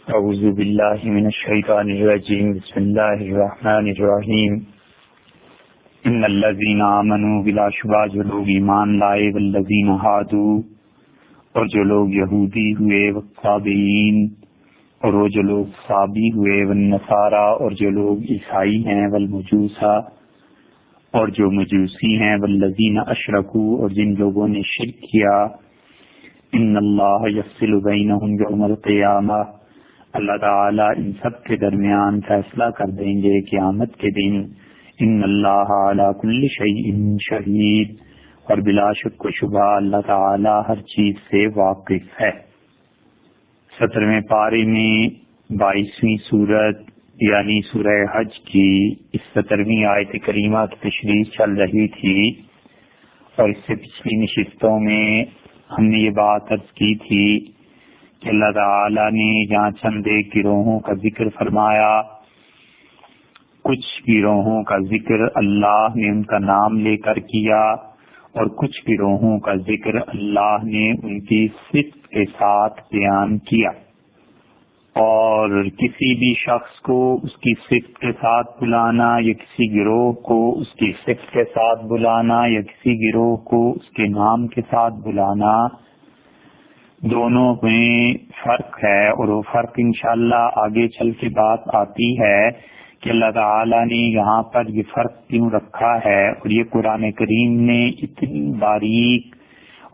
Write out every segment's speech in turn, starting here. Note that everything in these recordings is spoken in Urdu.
اعوذ باللہ من الشیطان الرجیم بسم اللہ الرحمن الرحیم ان الذین آمنوا بلا شبہ جو لوگ ایمان لائے والذین ہادوا اور جو لوگ یہودی ہوئے والصابئین اور وہ جو لوگ صابی ہوئے والنصارى اور جو لوگ عیسائی ہیں والمجوسا اور جو مجوسی ہیں والذین اشرکوا اور جن لوگوں نے شرک کیا ان اللہ یفصل بینہم یوم القیامہ اللہ تعالی ان سب کے درمیان فیصلہ کر دیں گے قیامت کے دن ان اللہ علی کل شیء شہید اور بلا شک و شبہ اللہ تعالی ہر چیز سے واقف ہے۔ 17ویں پارے میں 22ویں سورت یعنی سورہ حج کی اس 17ویں آیت کریمہ کی تشریح چل رہی تھی، اور اس سے پچھلی نشستوں میں ہم نے یہ بات عرض کی تھی کہ اللہ تعالی نے یہاں چند ایک گروہوں کا ذکر فرمایا، کچھ گروہوں کا ذکر اللہ نے ان کا نام لے کر کیا اور کچھ گروہوں کا ذکر اللہ نے ان کی صفت کے ساتھ بیان کیا، اور کسی بھی شخص کو اس کی صفت کے ساتھ بلانا یا کسی گروہ کو اس کی صفت کے ساتھ بلانا یا کسی گروہ کو اس کے نام کے ساتھ بلانا، دونوں میں فرق ہے، اور وہ فرق انشاءاللہ آگے چل کے بات آتی ہے کہ اللہ تعالی نے یہاں پر یہ فرق کیوں رکھا ہے، اور یہ قرآن کریم نے اتنی باریک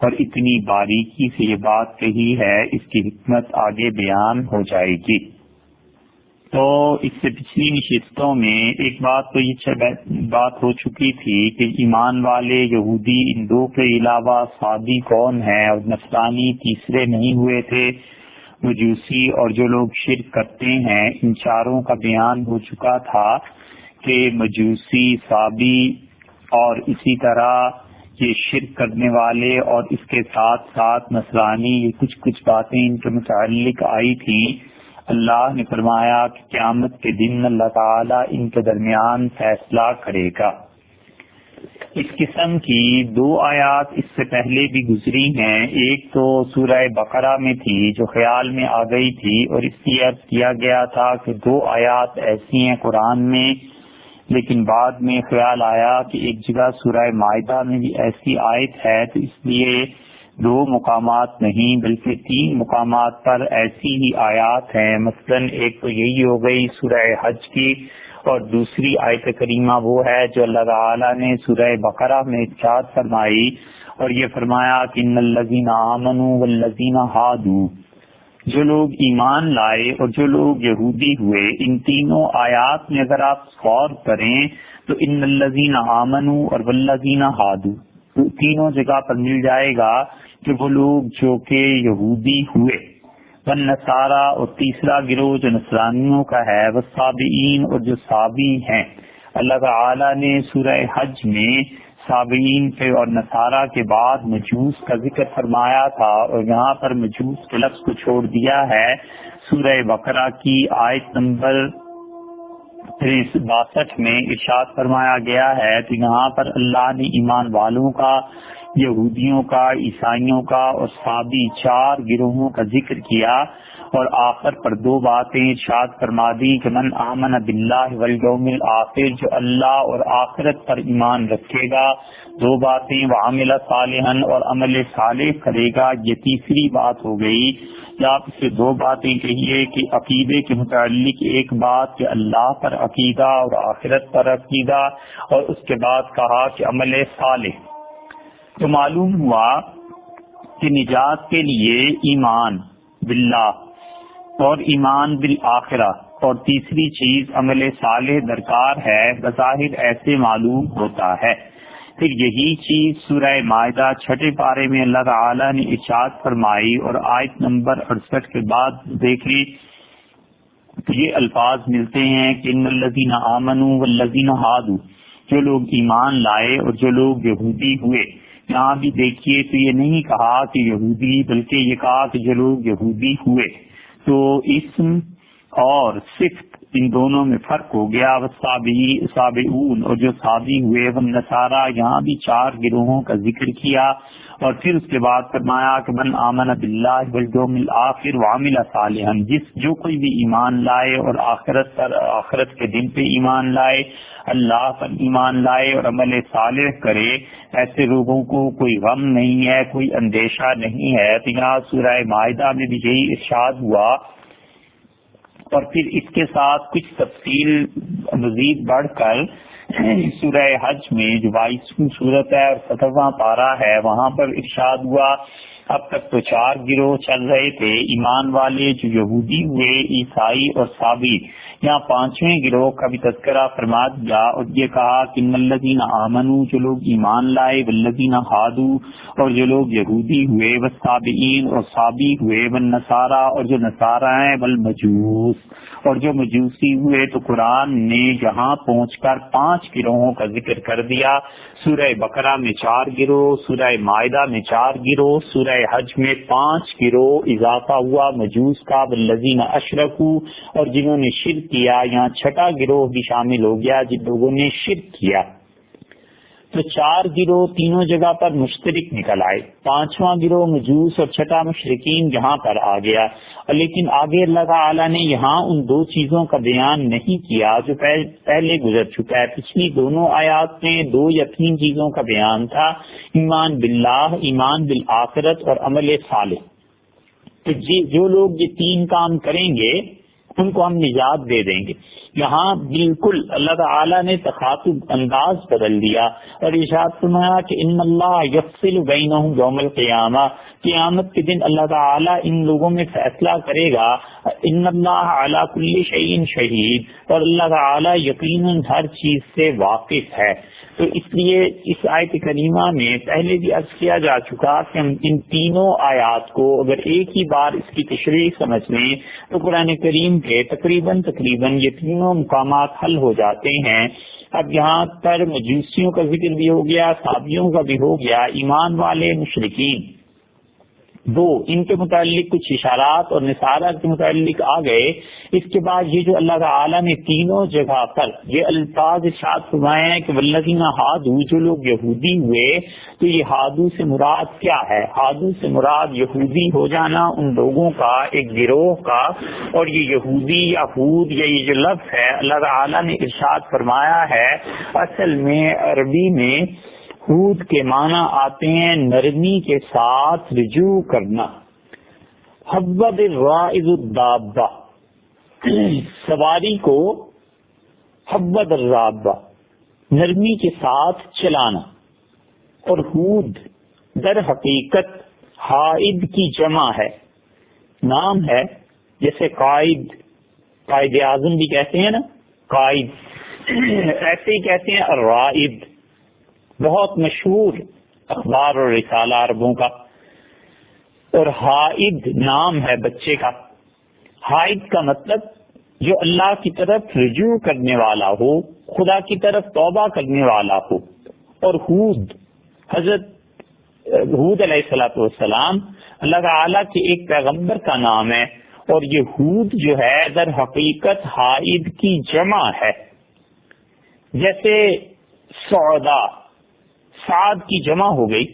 اور اتنی باریکی سے یہ بات کہی ہے، اس کی حکمت آگے بیان ہو جائے گی۔ تو اس سے پچھلی نشستوں میں ایک بات تو یہ بات ہو چکی تھی کہ ایمان والے یہودی ان دو کے علاوہ صابی کون ہیں اور نصرانی تیسرے نہیں ہوئے تھے، مجوسی اور جو لوگ شرک کرتے ہیں، ان چاروں کا بیان ہو چکا تھا کہ مجوسی، صابی اور اسی طرح یہ شرک کرنے والے اور اس کے ساتھ ساتھ نصرانی، یہ کچھ باتیں ان کے متعلق آئی تھیں۔ اللہ نے فرمایا کہ قیامت کے دن اللہ تعالیٰ ان کے درمیان فیصلہ کرے گا۔ اس قسم کی دو آیات اس سے پہلے بھی گزری ہیں، ایک تو سورہ بقرہ میں تھی جو خیال میں آ گئی تھی، اور اس لیے عرض کیا گیا تھا کہ دو آیات ایسی ہیں قرآن میں، لیکن بعد میں خیال آیا کہ ایک جگہ سورہ مائدہ میں بھی ایسی آیت ہے، تو اس لیے دو مقامات نہیں بلکہ 3 مقامات پر ایسی ہی آیات ہیں۔ مثلا ایک تو یہی ہو گئی سورہ حج کی، اور دوسری آیت کریمہ وہ ہے جو اللہ تعالی نے سورہ بقرہ میں ارشاد فرمائی، اور یہ فرمایا کہ ان الذین آمنوا والذین ہادوا، جو لوگ ایمان لائے اور جو لوگ یہودی ہوئے، ان تینوں آیات میں اگر آپ غور کریں تو ان الذین آمنوا اور والذین ہادوا تینوں جگہ پر مل جائے گا کہ وہ لوگ جو کہ یہودی ہوئے، والنصارى اور تیسرا گروہ جو نصرانیوں کا ہے، والصابئین اور جو صابی ہیں۔ اللہ تعالی نے سورہ حج میں صابئین کے اور نصارہ کے بعد مجوس کا ذکر فرمایا تھا، اور یہاں پر مجوس کے لفظ کو چھوڑ دیا ہے۔ سورہ بقرہ کی آیت نمبر 62 میں ارشاد فرمایا گیا ہے، تو یہاں پر اللہ نے ایمان والوں کا، یہودیوں کا، عیسائیوں کا اور صابی 4 گروہوں کا ذکر کیا، اور آخر پر 2 باتیں ارشاد فرما دی کہ من آمن باللہ والیوم الآخر، جو اللہ اور آخرت پر ایمان رکھے گا، 2 باتیں، وعمل صالحا اور عمل صالح کرے گا، یہ تیسری بات ہو گئی۔ یا آپ سے 2 باتیں کہیے کہ عقیدے کے متعلق ایک بات کہ اللہ پر عقیدہ اور آخرت پر عقیدہ، اور اس کے بعد کہا کہ عمل صالح۔ تو معلوم ہوا کہ نجات کے لیے ایمان باللہ اور ایمان بالآخرہ اور تیسری چیز عمل صالح درکار ہے، بظاہر ایسے معلوم ہوتا ہے۔ پھر یہی چیز سورہ مائدہ 6 پارے میں اللہ تعالی نے ارشاد فرمائی، اور آیت نمبر 68 کے بعد دیکھیں تو یہ الفاظ ملتے ہیں کہ ان الذین آمنوا والذین ہادوا، جو لوگ ایمان لائے اور جو لوگ یہودی ہوئے۔ یہاں بھی دیکھیے تو یہ نہیں کہا کہ یہودی، بلکہ یہ کہا کہ جو لوگ یہودی ہوئے، تو اسم اور صفت ان دونوں میں فرق ہو گیا. سابعون اور جو سابی ہوئے، والنصارى یہاں بھی 4 گروہوں کا ذکر کیا، اور پھر اس کے بعد فرمایا کہ من آمن باللہ والیوم الآخر وعمل صالحا، جو کوئی بھی ایمان لائے اور آخرت کے دن پہ ایمان لائے، اللہ پر ایمان لائے اور عمل صالح کرے، ایسے لوگوں کو کوئی غم نہیں ہے، کوئی اندیشہ نہیں ہے. تو یہاں سورہ مائدہ میں بھی یہی ارشاد ہوا، اور پھر اس کے ساتھ کچھ تفصیل مزید بڑھ کر سورہ حج میں جو 22ویں سورت ہے اور 17واں پارہ ہے، وہاں پر ارشاد ہوا. اب تک تو 4 گروہ چل رہے تھے ایمان والے جو یہودی ہوئے، عیسائی اور صابی. یہاں 5ویں گروہ کا بھی تذکرہ فرما دیا اور یہ کہا کہ ان الذین آمنوا، جو لوگ ایمان لائے، والذین ہادوا اور جو لوگ یہودی ہوئے، والصابئین اور صابی ہوئے، والنصارى اور جو نصارہ ہیں، والمجوس اور جو مجوسی ہوئے. تو قرآن نے یہاں پہنچ کر 5 گروہوں کا ذکر کر دیا. سورہ بقرہ میں 4 گروہ، سورہ مائدہ میں 4 گروہ، سورہ حج میں 5 گروہ اضافہ ہوا مجوس کا، والذین اشرکوا اور جنہوں نے شرک کیا. یہاں 6واں گروہ بھی شامل ہو گیا جن لوگوں نے شرک کیا. تو 4 گروہ تینوں جگہ پر مشترک نکل آئے. 5واں گروہ مجوس اور 6واں مشرکین یہاں پر آ گیا. لیکن آگے اللہ تعالیٰ نے یہاں ان 2 چیزوں کا بیان نہیں کیا جو پہلے گزر چکا ہے. پچھلی دونوں آیات میں 2 یا 3 چیزوں کا بیان تھا، ایمان باللہ، ایمان بالآخرت اور عمل صالح. تو جو لوگ یہ 3 کام کریں گے ان کو ہم نجات دے دیں گے. یہاں بالکل اللہ تعالیٰ نے تخاطب انداز بدل دیا اور ارشاد فرمایا کہ ان اللہ یفصل بینہم یوم القیامہ، قیامت کے دن اللہ تعالیٰ ان لوگوں میں فیصلہ کرے گا. ان اللہ علی کل شیء شہید، اور اللہ تعالیٰ یقیناً ہر چیز سے واقف ہے. تو اس لیے اس آیت کریمہ میں پہلے بھی عرض کیا جا چکا کہ ہم ان تینوں آیات کو اگر ایک ہی بار اس کی تشریح سمجھ لیں تو قرآن کریم کے تقریباً یہ تینوں مقامات حل ہو جاتے ہیں. اب یہاں پر مجوسیوں کا ذکر بھی ہو گیا، صابیوں کا بھی ہو گیا، ایمان والے مشرکین 2 ان کے متعلق کچھ اشارات اور نصارہ کے متعلق آ گئے. اس کے بعد یہ جو اللہ تعالیٰ نے تینوں جگہ پر یہ الفاظ ارشاد فرمائے ہیں کہ والذین ہادوا، جو لوگ یہودی ہوئے. تو یہ ہادو سے مراد کیا ہے؟ ہادو سے مراد یہودی ہو جانا ان لوگوں کا ایک گروہ کا. اور یہ یہودی یا ہود یا یہ جو لفظ ہے اللہ تعالیٰ نے ارشاد فرمایا ہے اصل میں عربی میں ہود کے معنی آتے ہیں نرمی کے ساتھ رجوع کرنا. حبب الرائد الدابہ، سواری کو حبب الرابہ نرمی کے ساتھ چلانا. اور ہود در حقیقت حائد کی جمع ہے، نام ہے. جیسے قائد اعظم بھی کہتے ہیں نا قائد، ایسے ہی کہتے ہیں الرائد، بہت مشہور اخبار اور رسالہ عربوں کا. اور حائد نام ہے بچے کا. حائد کا مطلب جو اللہ کی طرف رجوع کرنے والا ہو، خدا کی طرف توبہ کرنے والا ہو. اور ہود، حضرت ہود علیہ السلام اللہ تعالیٰ کے ایک پیغمبر کا نام ہے. اور یہ ہود جو ہے در حقیقت حائد کی جمع ہے. جیسے سعدا، سعد کی جمع ہو گئی،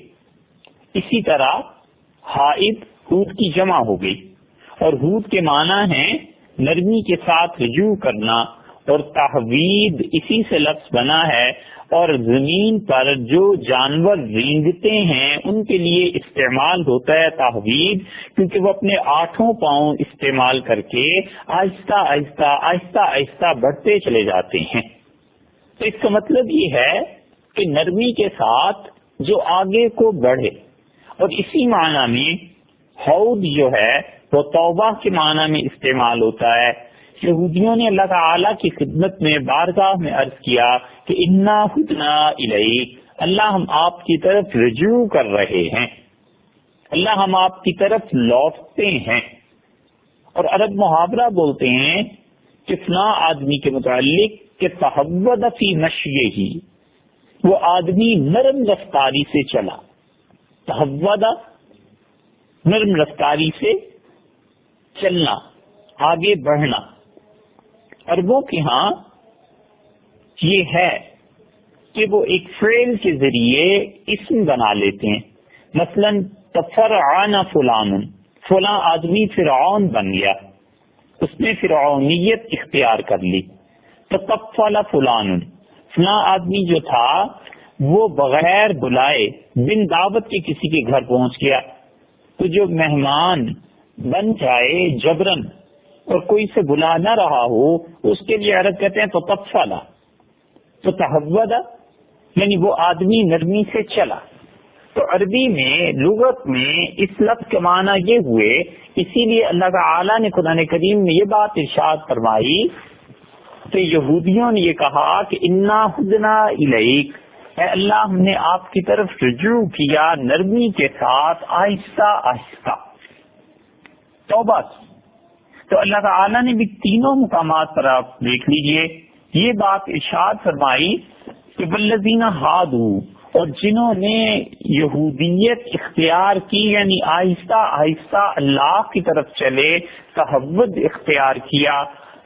اسی طرح حائد ہود کی جمع ہو گئی. اور ہود کے معنی ہیں نرمی کے ساتھ رجوع کرنا. اور تحوید اسی سے لفظ بنا ہے. اور زمین پر جو جانور رینگتے ہیں ان کے لیے استعمال ہوتا ہے تحوید، کیونکہ وہ اپنے 8 پاؤں استعمال کر کے آہستہ آہستہ آہستہ آہستہ بڑھتے چلے جاتے ہیں. تو اس کا مطلب یہ ہے کہ نرمی کے ساتھ جو آگے کو بڑھے. اور اسی معنی میں حوض جو ہے وہ توبہ کے معنی میں استعمال ہوتا ہے. یہودیوں نے اللہ تعالیٰ کی خدمت میں بارگاہ میں عرض کیا کہ انا ہدنا الیک، اللہ ہم آپ کی طرف رجوع کر رہے ہیں، اللہ ہم آپ کی طرف لوٹتے ہیں. اور عرب محاورہ بولتے ہیں کہ فلاں آدمی کے متعلق کہ تحود فی مشیہ، وہ آدمی نرم رفتاری سے چلا. تحود نرم رفتاری سے چلنا، آگے بڑھنا. عربوں کے ہاں یہ ہے کہ وہ ایک فعل کے ذریعے اسم بنا لیتے ہیں. مثلا تفرعن فلان، فلاں آدمی فرعون بن گیا، اس نے فرعونیت اختیار کر لی. تطفل فلان، فلاں آدمی جو تھا وہ بغیر بلائے بن دعوت کے کسی کے گھر پہنچ گیا. تو جو مہمان بن جائے جبرن اور کوئی سے بلا نہ رہا ہو، اس کے لیے عرب کہتے ہیں تطفل. تو تحود یعنی وہ آدمی نرمی سے چلا. تو عربی میں لغت میں اس لفظ کے معنی یہ ہوئے، اسی لیے اللہ تعالی نے قرآن کریم میں یہ بات ارشاد فرمائی کہ یہودیوں نے یہ کہا کہ انا ہدنا الیک، اے اللہ ہم نے آپ کی طرف رجوع کیا نرمی کے ساتھ، آہستہ آہستہ توبہ کی. تو اللہ تعالیٰ نے بھی تینوں مقامات پر آپ دیکھ لیجئے یہ بات ارشاد فرمائی کہ والذین ہادوا، اور جنہوں نے یہودیت اختیار کی یعنی آہستہ آہستہ اللہ کی طرف چلے، تحود اختیار کیا،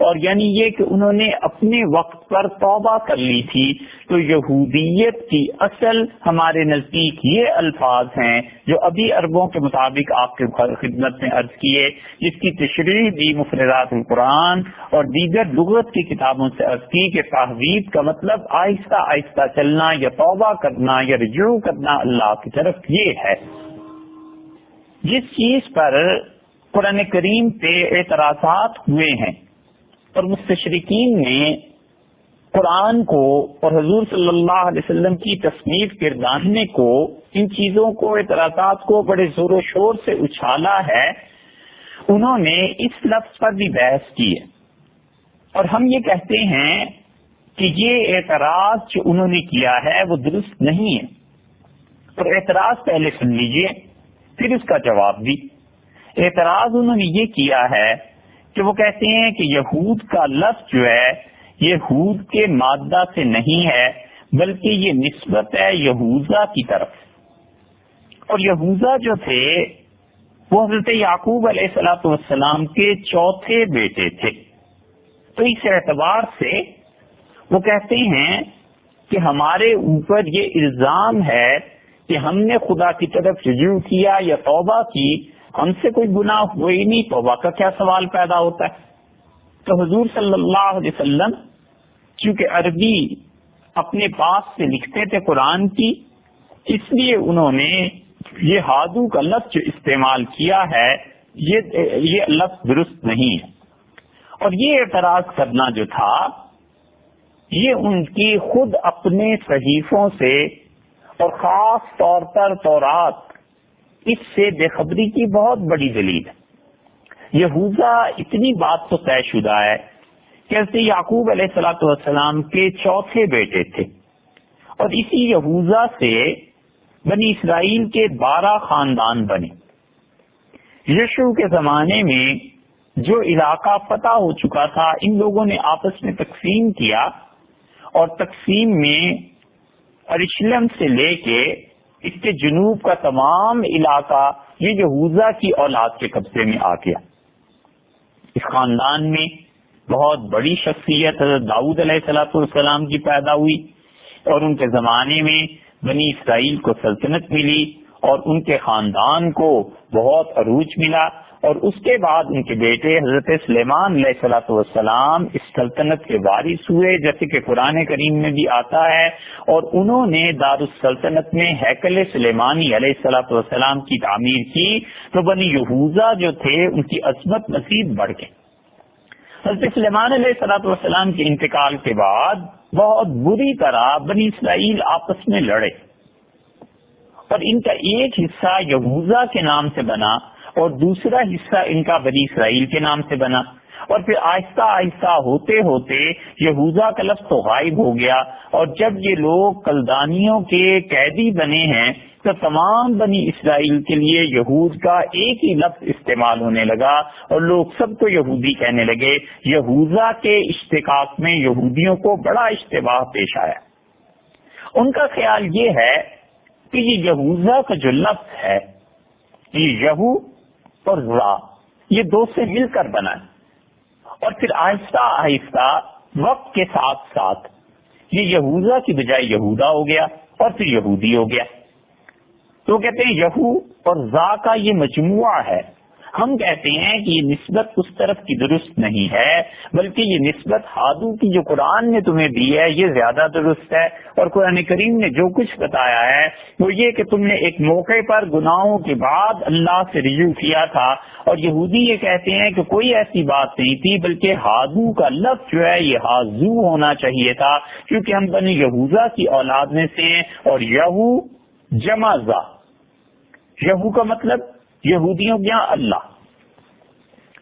اور یعنی یہ کہ انہوں نے اپنے وقت پر توبہ کر لی تھی. تو یہودیت کی اصل ہمارے نزدیک یہ الفاظ ہیں جو ابھی عربوں کے مطابق آپ کے خدمت میں عرض کیے، جس کی تشریح بھی مفردات القرآن اور دیگر لغت کی کتابوں سے عرض کی کہ تحوید کا مطلب آہستہ آہستہ چلنا یا توبہ کرنا یا رجوع کرنا اللہ کی طرف. یہ ہے جس چیز پر قرآن کریم پہ اعتراضات ہوئے ہیں اور مستشرقین نے قرآن کو اور حضور صلی اللہ علیہ وسلم کی تصنیف گرداننے کو، ان چیزوں کو، اعتراضات کو بڑے زور و شور سے اچھالا ہے، انہوں نے اس لفظ پر بھی بحث کی ہے. اور ہم یہ کہتے ہیں کہ یہ اعتراض جو انہوں نے کیا ہے وہ درست نہیں ہے. اور اعتراض پہلے سن لیجئے پھر اس کا جواب بھی. اعتراض انہوں نے یہ کیا ہے کہ وہ کہتے ہیں کہ یہود کا لفظ جو ہے یہ ہود کے مادہ سے نہیں ہے بلکہ یہ نسبت ہے یہوذا کی طرف. اور یہوذا جو تھے وہ حضرت یعقوب علیہ السلام کے چوتھے بیٹے تھے. تو اس اعتبار سے وہ کہتے ہیں کہ ہمارے اوپر یہ الزام ہے کہ ہم نے خدا کی طرف رجوع کیا یا توبہ کی، ہم سے کوئی گناہ ہوئے ہی نہیں، توبہ کا کیا سوال پیدا ہوتا ہے. تو حضور صلی اللہ علیہ وسلم چونکہ عربی اپنے پاس سے لکھتے تھے قرآن کی، اس لیے انہوں نے یہ ہادو کا لفظ جو استعمال کیا ہے یہ لفظ درست نہیں ہے. اور یہ اعتراض کرنا جو تھا یہ ان کی خود اپنے صحیفوں سے اور خاص طور پر تورات اس سے بے خبری کی بہت بڑی دلیل ہے. یہوذا اتنی بات تو طے شدہ ہے کہ حضرت یعقوب علیہ السلام کے چوتھے بیٹے تھے، اور اسی یہوذا سے بنی اسرائیل کے 12 خاندان بنے. یشوع کے زمانے میں جو علاقہ فتح ہو چکا تھا ان لوگوں نے آپس میں تقسیم کیا، اور تقسیم میں ارشلم سے لے کے اس کے جنوب کا تمام علاقہ یہ یہوذا کی اولاد کے قبضے میں آ گیا. اس خاندان میں بہت بڑی شخصیت حضرت داؤد علیہ السلام کی پیدا ہوئی، اور ان کے زمانے میں بنی اسرائیل کو سلطنت ملی اور ان کے خاندان کو بہت عروج ملا. اور اس کے بعد ان کے بیٹے حضرت سلیمان علیہ السلام اس سلطنت کے وارث ہوئے، جیسے کہ قرآن کریم میں بھی آتا ہے، اور انہوں نے دارالسلطنت میں ہیکل سلیمانی علیہ السلام کی تعمیر کی. تو بنی یہوذا جو تھے ان کی عظمت مزید بڑھ گئی. حضرت سلیمان علیہ السلام کے انتقال کے بعد بہت بری طرح بنی اسرائیل آپس میں لڑے، اور ان کا ایک حصہ یہوذا کے نام سے بنا اور دوسرا حصہ ان کا بنی اسرائیل کے نام سے بنا. اور پھر آہستہ آہستہ ہوتے ہوتے یہوذا کا لفظ تو غائب ہو گیا، اور جب یہ لوگ کلدانیوں کے قیدی بنے ہیں تو تمام بنی اسرائیل کے لیے یہود کا ایک ہی لفظ استعمال ہونے لگا اور لوگ سب کو یہودی کہنے لگے. یہوذا کے اشتقاق میں یہودیوں کو بڑا اشتباہ پیش آیا. ان کا خیال یہ ہے کہ یہ یہوذا کا جو لفظ ہے یہ یہو اور ذا یہ دو سے مل کر بنا ہے، اور پھر آہستہ آہستہ وقت کے ساتھ ساتھ یہ یہوذا کی بجائے یہودا ہو گیا اور پھر یہودی ہو گیا. تو کہتے ہیں یہو اور ذا کا یہ مجموعہ ہے. ہم کہتے ہیں کہ یہ نسبت اس طرف کی درست نہیں ہے، بلکہ یہ نسبت ہادو کی جو قرآن نے تمہیں دی ہے یہ زیادہ درست ہے. اور قرآن کریم نے جو کچھ بتایا ہے وہ یہ کہ تم نے ایک موقع پر گناہوں کے بعد اللہ سے رجوع کیا تھا. اور یہودی یہ کہتے ہیں کہ کوئی ایسی بات نہیں تھی، بلکہ ہادو کا لفظ جو ہے یہ ہازو ہونا چاہیے تھا، کیونکہ ہم بنی یہوذا کی اولاد میں سے ہیں. اور یہو جمع ذا، یہو کا مطلب یہودیوں کے یہاں اللہ،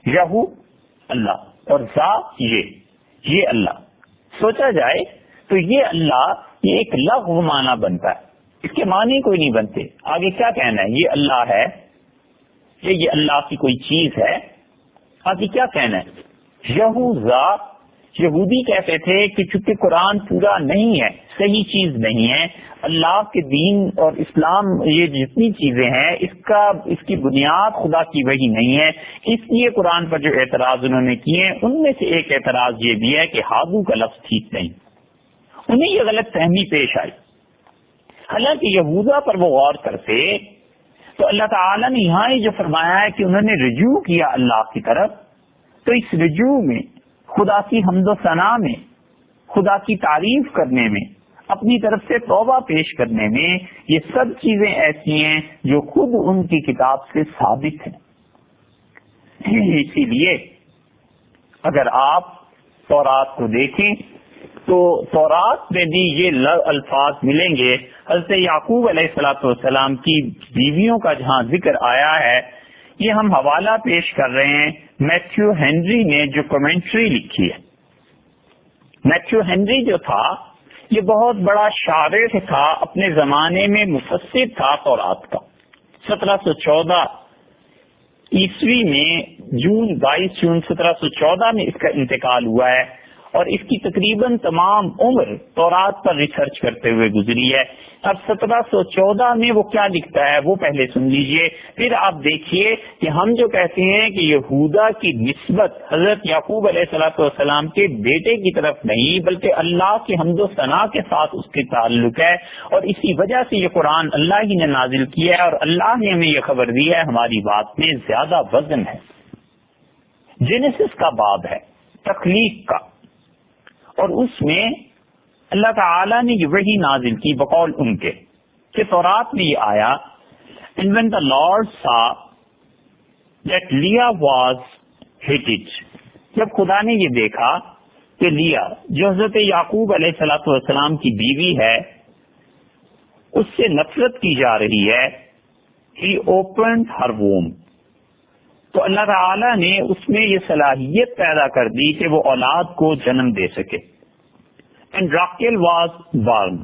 یہو اللہ اور ذا یہ اللہ. سوچا جائے تو یہ اللہ یہ ایک لغو معنی بنتا ہے، اس کے معنی کوئی نہیں بنتے. آگے کیا کہنا ہے؟ یہ اللہ ہے، یہ اللہ کی کوئی چیز ہے. آگے کیا کہنا ہے؟ یہوذا، یہودی کہتے تھے کہ چونکہ قرآن پورا نہیں ہے، صحیح چیز نہیں ہے، اللہ کے دین اور اسلام یہ جتنی چیزیں ہیں اس کی بنیاد خدا کی وحی نہیں ہے، اس لیے قرآن پر جو اعتراض انہوں نے کیے ان میں سے ایک اعتراض یہ بھی ہے کہ ہادو کا لفظ ٹھیک نہیں. انہیں یہ غلط فہمی پیش آئی. حالانکہ یہوذا پر وہ غور کرتے تو اللہ تعالیٰ نے یہاں جو فرمایا ہے کہ انہوں نے رجوع کیا اللہ کی طرف، تو اس رجوع میں خدا کی حمد و ثنا میں، خدا کی تعریف کرنے میں، اپنی طرف سے توبہ پیش کرنے میں، یہ سب چیزیں ایسی ہیں جو خود ان کی کتاب سے ثابت ہیں. اسی لیے اگر آپ تورات کو دیکھیں تو تورات میں بھی یہ الفاظ ملیں گے. حضرت یعقوب علیہ الصلوۃ والسلام کی بیویوں کا جہاں ذکر آیا ہے، یہ ہم حوالہ پیش کر رہے ہیں میتھیو ہنری نے جو کمنٹری لکھی ہے. میتھیو ہنری جو تھا یہ بہت بڑا شارح تھا، اپنے زمانے میں مفسر تھا تورات کا. 1714 عیسوی میں 22 جون 1714 میں اس کا انتقال ہوا ہے، اور اس کی تقریباً تمام عمر تورات پر ریسرچ کرتے ہوئے گزری ہے. اب 1714 میں وہ کیا لکھتا ہے وہ پہلے سن لیجئے، پھر آپ دیکھیے کہ ہم جو کہتے ہیں کہ یہودا کی نسبت حضرت یعقوب علیہ الصلوۃ والسلام کے بیٹے کی طرف نہیں بلکہ اللہ کی حمد و ثنا کے ساتھ اس کے تعلق ہے، اور اسی وجہ سے یہ قرآن اللہ ہی نے نازل کیا ہے اور اللہ نے ہمیں یہ خبر دی ہے. ہماری بات میں زیادہ وزن ہے. جینیسس کا باب ہے تخلیق کا، اور اس میں اللہ تعالیٰ نے یہ وحی نازل کی بقول ان کے کہ تورات میں یہ آیا And when the Lord saw that Leah was hated، جب خدا نے یہ دیکھا کہ لیا جو حضرت یعقوب علیہ الصلوۃ والسلام کی بیوی ہے اس سے نفرت کی جا رہی ہے، He opened her womb، تو اللہ تعالیٰ نے اس میں یہ صلاحیت پیدا کر دی کہ وہ اولاد کو جنم دے سکے. اینڈ راکیل واز بارن،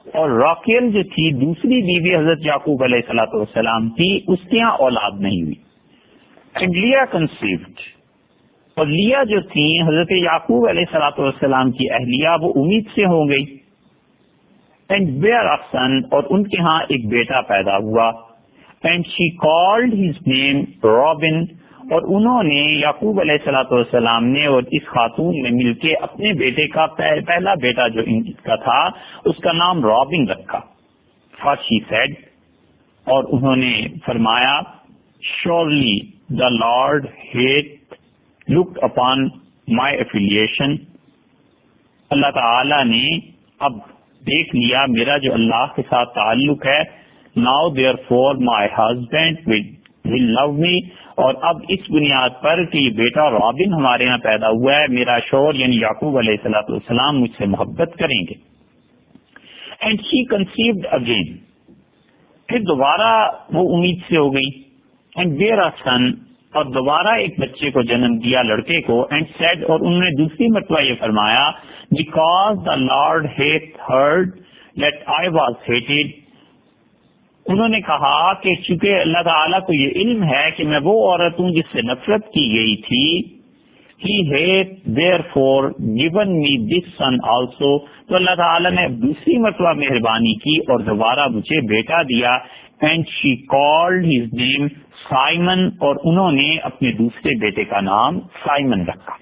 اور راکیل جو تھی دوسری بیوی حضرت یعقوب علیہ الصلوۃ والسلام کی، اس کے یہاں اولاد نہیں ہوئی. اینڈ لیا کنسیوڈ، اور لیا جو تھی حضرت یعقوب علیہ الصلوۃ والسلام کی اہلیہ، وہ امید سے ہو گئی. اینڈ بیئر اے سن، اور ان کے ہاں ایک بیٹا پیدا ہوا. And she called his name robin, اور انہوں نے یعقوب علیہ الصلوۃ والسلام نے اور اس خاتون نے مل کے اپنے بیٹے کا پہلا بیٹا جو ان کا تھا اس کا نام رابن رکھا. فار شی سیڈ، اور انہوں نے فرمایا شورلی دا لارڈ ہیٹ لک اپان مائی ایفیلیشن، اللہ تعالی نے اب دیکھ لیا میرا جو اللہ کے ساتھ تعلق ہے. Now there for my husband will love me, اور اب اس بنیاد پر کہ یہ بیٹا رابن ہمارے یہاں پیدا ہوا ہے، میرا شوہر یعنی یعقوب علیہ الصلوۃ والسلام مجھ سے محبت کریں گے. اینڈ شی کنسیوڈ اگین، پھر دوبارہ وہ امید سے ہو گئی. اینڈ بیئر اے سن، اور دوبارہ ایک بچے کو جنم دیا لڑکے کو. اینڈ سیڈ، اور انہوں نے دوسری مرتبہ یہ فرمایا because the lord hath heard that I was hated, انہوں نے کہا کہ چونکہ اللہ تعالیٰ کو یہ علم ہے کہ میں وہ عورت ہوں جس سے نفرت کی گئی تھی. He hath therefore given me this son also، تو اللہ تعالیٰ نے دوسری مرتبہ مہربانی کی اور دوبارہ مجھے بیٹا دیا. And she called his name Simon، اور انہوں نے اپنے دوسرے بیٹے کا نام سائمن رکھا.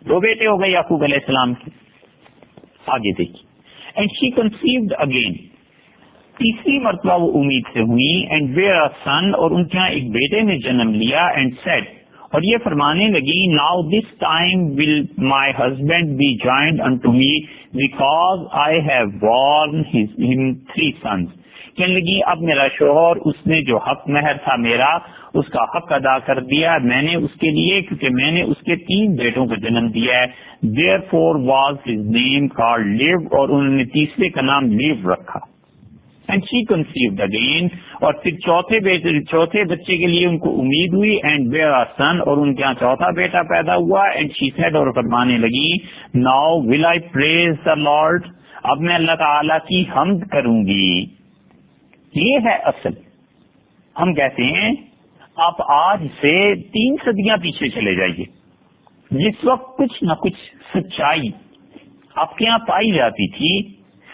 دو بیٹے ہو گئے یعقوب علیہ السلام کے. آگے دیکھیے. اینڈ شی کنسیوڈ اگین, تیسری مرتبہ وہ امید سے ہوئی. اینڈ ویئر اے سن, اور ان کے یہاں ایک بیٹے نے جنم لیا. اینڈ سیڈ, اور یہ فرمانے لگی, now this time will my husband be joined unto me because I have born him 3 sons. کہنے لگی اب میرا شوہر اس نے جو حق مہر تھا میرا اس کا حق ادا کر دیا میں نے اس کے لیے, کیونکہ میں نے اس کے 3 بیٹوں کو جنم دیا ہے. Therefore was his name called Liv, اور انہوں نے تیسرے کا نام لیو رکھا. And she conceived again, اور پھر چوتھے بچے کے لیے ان کو امید ہوئی. And bear a son, اور ان کے یہاں چوتھا بیٹا پیدا ہوا. And she said, اور فرمانے لگی, now will I praise the Lord, اب میں اللہ تعالیٰ کی حمد کروں گی. یہ ہے اصل. ہم کہتے ہیں آپ آج سے 3 صدیاں پیچھے چلے جائیے, جس وقت کچھ نہ کچھ سچائی آپ کے یہاں پائی جاتی تھی,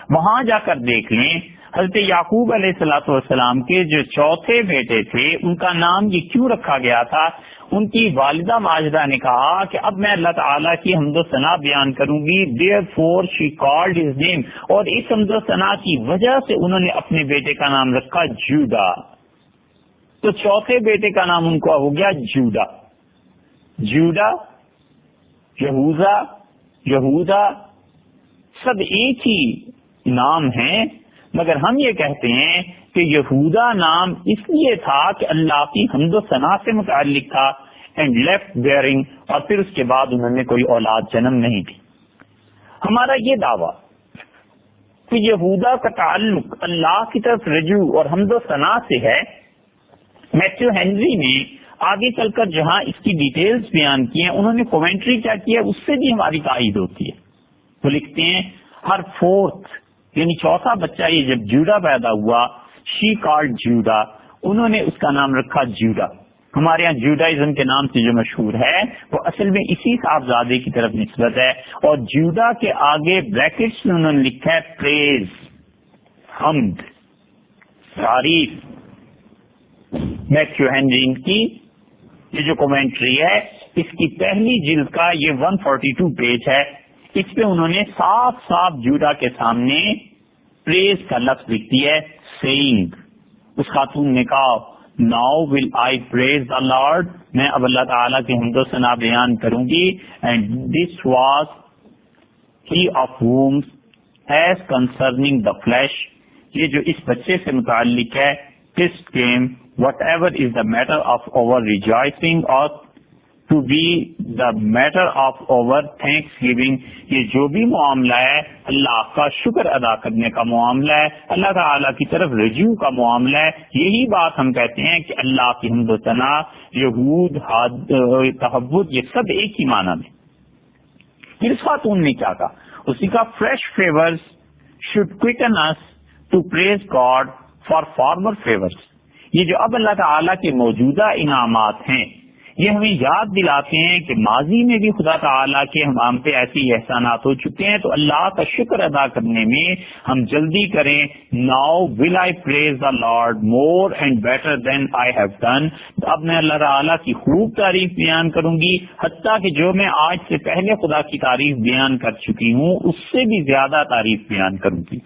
وہاں جا کر دیکھ لیں. حضرت یعقوب علیہ الصلوۃ والسلام کے جو چوتھے بیٹے تھے ان کا نام یہ کیوں رکھا گیا تھا؟ ان کی والدہ ماجدہ نے کہا کہ اب میں اللہ تعالیٰ کی حمد و ثنا بیان کروں گی. Therefore she called his name, اور اس حمد و ثنا کی وجہ سے انہوں نے اپنے بیٹے کا نام رکھا جوڈا. تو چوتھے بیٹے کا نام ان کو ہو گیا جوڈا. جوڈا, یہوذا, یہودا سب ایک ہی نام ہیں, مگر ہم یہ کہتے ہیں کہ یہودا نام اس لیے تھا کہ اللہ کی حمد و ثنا سے متعلق تھا. اینڈ لیفٹ بیئرنگ, اور پھر اس کے بعد انہوں نے کوئی اولاد جنم نہیں دی. ہمارا یہ دعویٰ کہ یہودا کا تعلق اللہ کی طرف رجوع اور حمد و ثنا سے ہے, میتھیو ہینری نے آگے چل کر جہاں اس کی ڈیٹیلز بیان کی ہیں انہوں نے کومنٹری کیا کیا اس سے بھی ہماری تائید ہوتی ہے. وہ لکھتے ہیں ہر 4th یعنی چوتھا بچہ یہ جب جوڈا پیدا ہوا, شی کالڈ جوڈا, انہوں نے اس کا نام رکھا جوڈا. ہمارے یہاں جوڈائزم کے نام سے جو مشہور ہے وہ اصل میں اسی صاحبزادے کی طرف نسبت ہے, اور جوڈا کے آگے بریکٹس میں انہوں نے لکھا ہے پریز, حمد, تعریف. میتھیو ہینری کی یہ جو کومنٹری ہے اس کی پہلی جلد کا یہ 142 پیج ہے. اس پہ انہوں نے صاف صاف جوڈا کے سامنے پریز کا لفظ لکھ دیا ہے, سیئنگ. اس خاتون نے کہا now will I praise the lord, میں اب اللہ تعالیٰ کی حمد و ثنا بیان کروں گی. And this was he of whom as concerning the flesh, یہ جو اس بچے سے متعلق ہے. This came whatever is the matter of our rejoicing or to be the matter of our thanksgiving, یہ جو بھی معاملہ ہے اللہ کا شکر ادا کرنے کا معاملہ ہے, اللہ تعالیٰ کی طرف رجوع کا معاملہ ہے. یہی بات ہم کہتے ہیں کہ اللہ کی حمد و ثنا, یہود, تحبت, یہ سب ایک ہی معنی میں. پھر اس خاتون نے کیا کہا؟ اسی کا fresh favors should quicken us to praise God for former favors. یہ جو اب اللہ تعالیٰ کے موجودہ انعامات ہیں یہ ہمیں یاد دلاتے ہیں کہ ماضی میں بھی خدا تعالیٰ کے ہم پہ ایسے احسانات ہو چکے ہیں, تو اللہ کا شکر ادا کرنے میں ہم جلدی کریں. Now will I praise the lord more and better than I have done, اب میں اللہ تعالیٰ کی خوب تعریف بیان کروں گی, حتیٰ کہ جو میں آج سے پہلے خدا کی تعریف بیان کر چکی ہوں اس سے بھی زیادہ تعریف بیان کروں گی.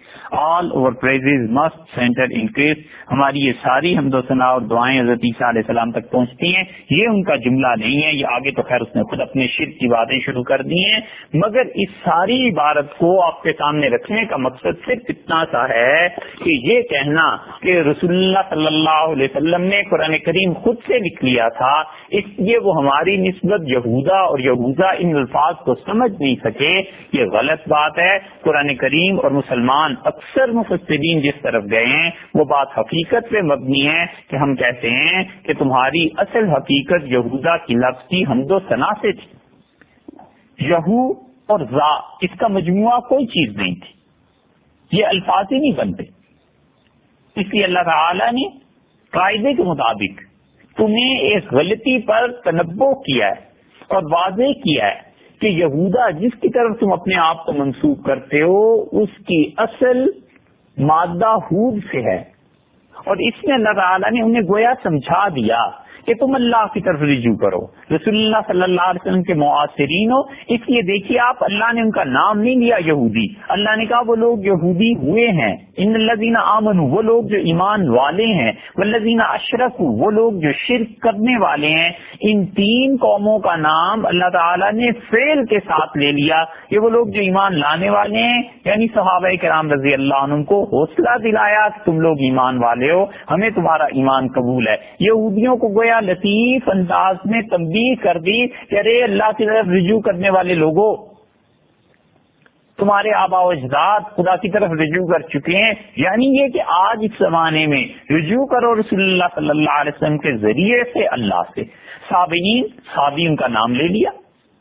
All over praises must centre ان کرسٹ. ہماری یہ ساری حمد و ثنا اور دعائیں حضرت عیسیٰ علیہ السلام تک پہنچتی ہیں. یہ ان کا جملہ نہیں ہے, یہ آگے تو خیر اس نے خود اپنے شرک کی باتیں شروع کر دی ہیں, مگر اس ساری عبارت کو آپ کے سامنے رکھنے کا مقصد صرف اتنا سا ہے کہ یہ کہنا کہ رسول اللہ صلی اللہ علیہ وسلم نے قرآن کریم خود سے لکھ لیا تھا, اس لیے وہ ہماری نسبت یہودا اور یہوذا ان الفاظ کو سمجھ نہیں سکے, یہ غلط بات ہے. قرآن کریم اور مسلمان اکثر مفسرین جس طرف گئے ہیں وہ بات حقیقت پہ مبنی ہے کہ ہم کہتے ہیں کہ تمہاری اصل حقیقت یہودا کی لفظ کی حمد و ثنا سے تھی. یہو اور ذا اس کا مجموعہ کوئی چیز نہیں تھی, یہ الفاظ ہی نہیں بنتے. اس لیے اللہ تعالی نے قاعدے کے مطابق تمہیں ایک غلطی پر تنبہ کیا ہے اور واضح کیا ہے کہ یہودا جس کی طرف تم اپنے آپ کو منسوب کرتے ہو اس کی اصل مادہ ہود سے ہے, اور اس میں اللہ تعالیٰ نے انہیں گویا سمجھا دیا کہ تم اللہ کی طرف رجوع کرو. رسول اللہ صلی اللہ علیہ وسلم کے معاصرین ہو, اس لیے دیکھیے آپ, اللہ نے ان کا نام نہیں لیا یہودی, اللہ نے کہا وہ لوگ یہودی ہوئے ہیں. ان الذین آمنوا, وہ لوگ جو ایمان والے ہیں, والذین اشرکوا, وہ لوگ جو شرک کرنے والے ہیں. ان تین قوموں کا نام اللہ تعالیٰ نے فعل کے ساتھ لے لیا. یہ وہ لوگ جو ایمان لانے والے ہیں, یعنی صحابہ کرام رضی اللہ عنہم کو حوصلہ دلایا کہ تم لوگ ایمان والے ہو, ہمیں تمہارا ایمان قبول ہے. یہودیوں کو گویا لطیف انداز میں تنبیہ کر دی کہ ارے اللہ کی طرف رجوع کرنے والے لوگوں, تمہارے آبا و اجداد خدا کی طرف رجوع کر چکے ہیں. یعنی یہ کہ آج اس زمانے میں رجوع کرو رسول اللہ صلی اللہ علیہ وسلم کے ذریعے سے اللہ سے. صابئین کا نام لے لیا,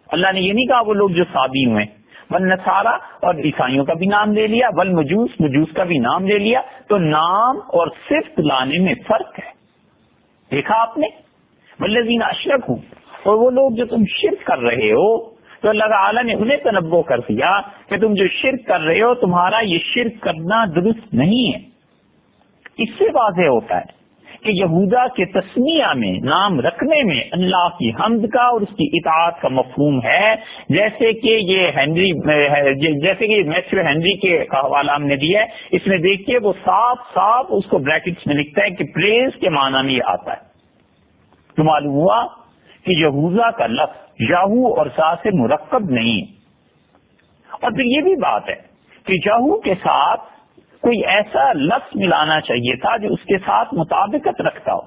اللہ نے یہ نہیں کہا وہ لوگ جو صابی ہوئے, والنصارى, اور عیسائیوں کا بھی نام لے لیا, والمجوس, مجوس کا بھی نام لے لیا. تو نام اور صفت لانے میں فرق ہے, دیکھا آپ نے. والذین اشرکوا, اور وہ لوگ جو تم شرک کر رہے ہو, تو اللہ تعالیٰ نے انہیں تنبہ کر دیا کہ تم جو شرک کر رہے ہو تمہارا یہ شرک کرنا درست نہیں ہے. اس سے واضح ہوتا ہے کہ یہودا کے تسمیہ میں, نام رکھنے میں اللہ کی حمد کا اور اس کی اطاعت کا مفہوم ہے. جیسے کہ یہ میتھیو ہنری کے حوالہ ہم نے دیا ہے, اس میں دیکھیے وہ صاف اس کو بریکٹس میں لکھتا ہے کہ پریز کے معنی میں یہ آتا ہے. تو معلوم ہوا کہ یہوذا کا لفظ یاہو اور سا سے مرکب نہیں ہے. اور پھر یہ بھی بات ہے کہ یاہو کے ساتھ کوئی ایسا لفظ ملانا چاہیے تھا جو اس کے ساتھ مطابقت رکھتا ہو.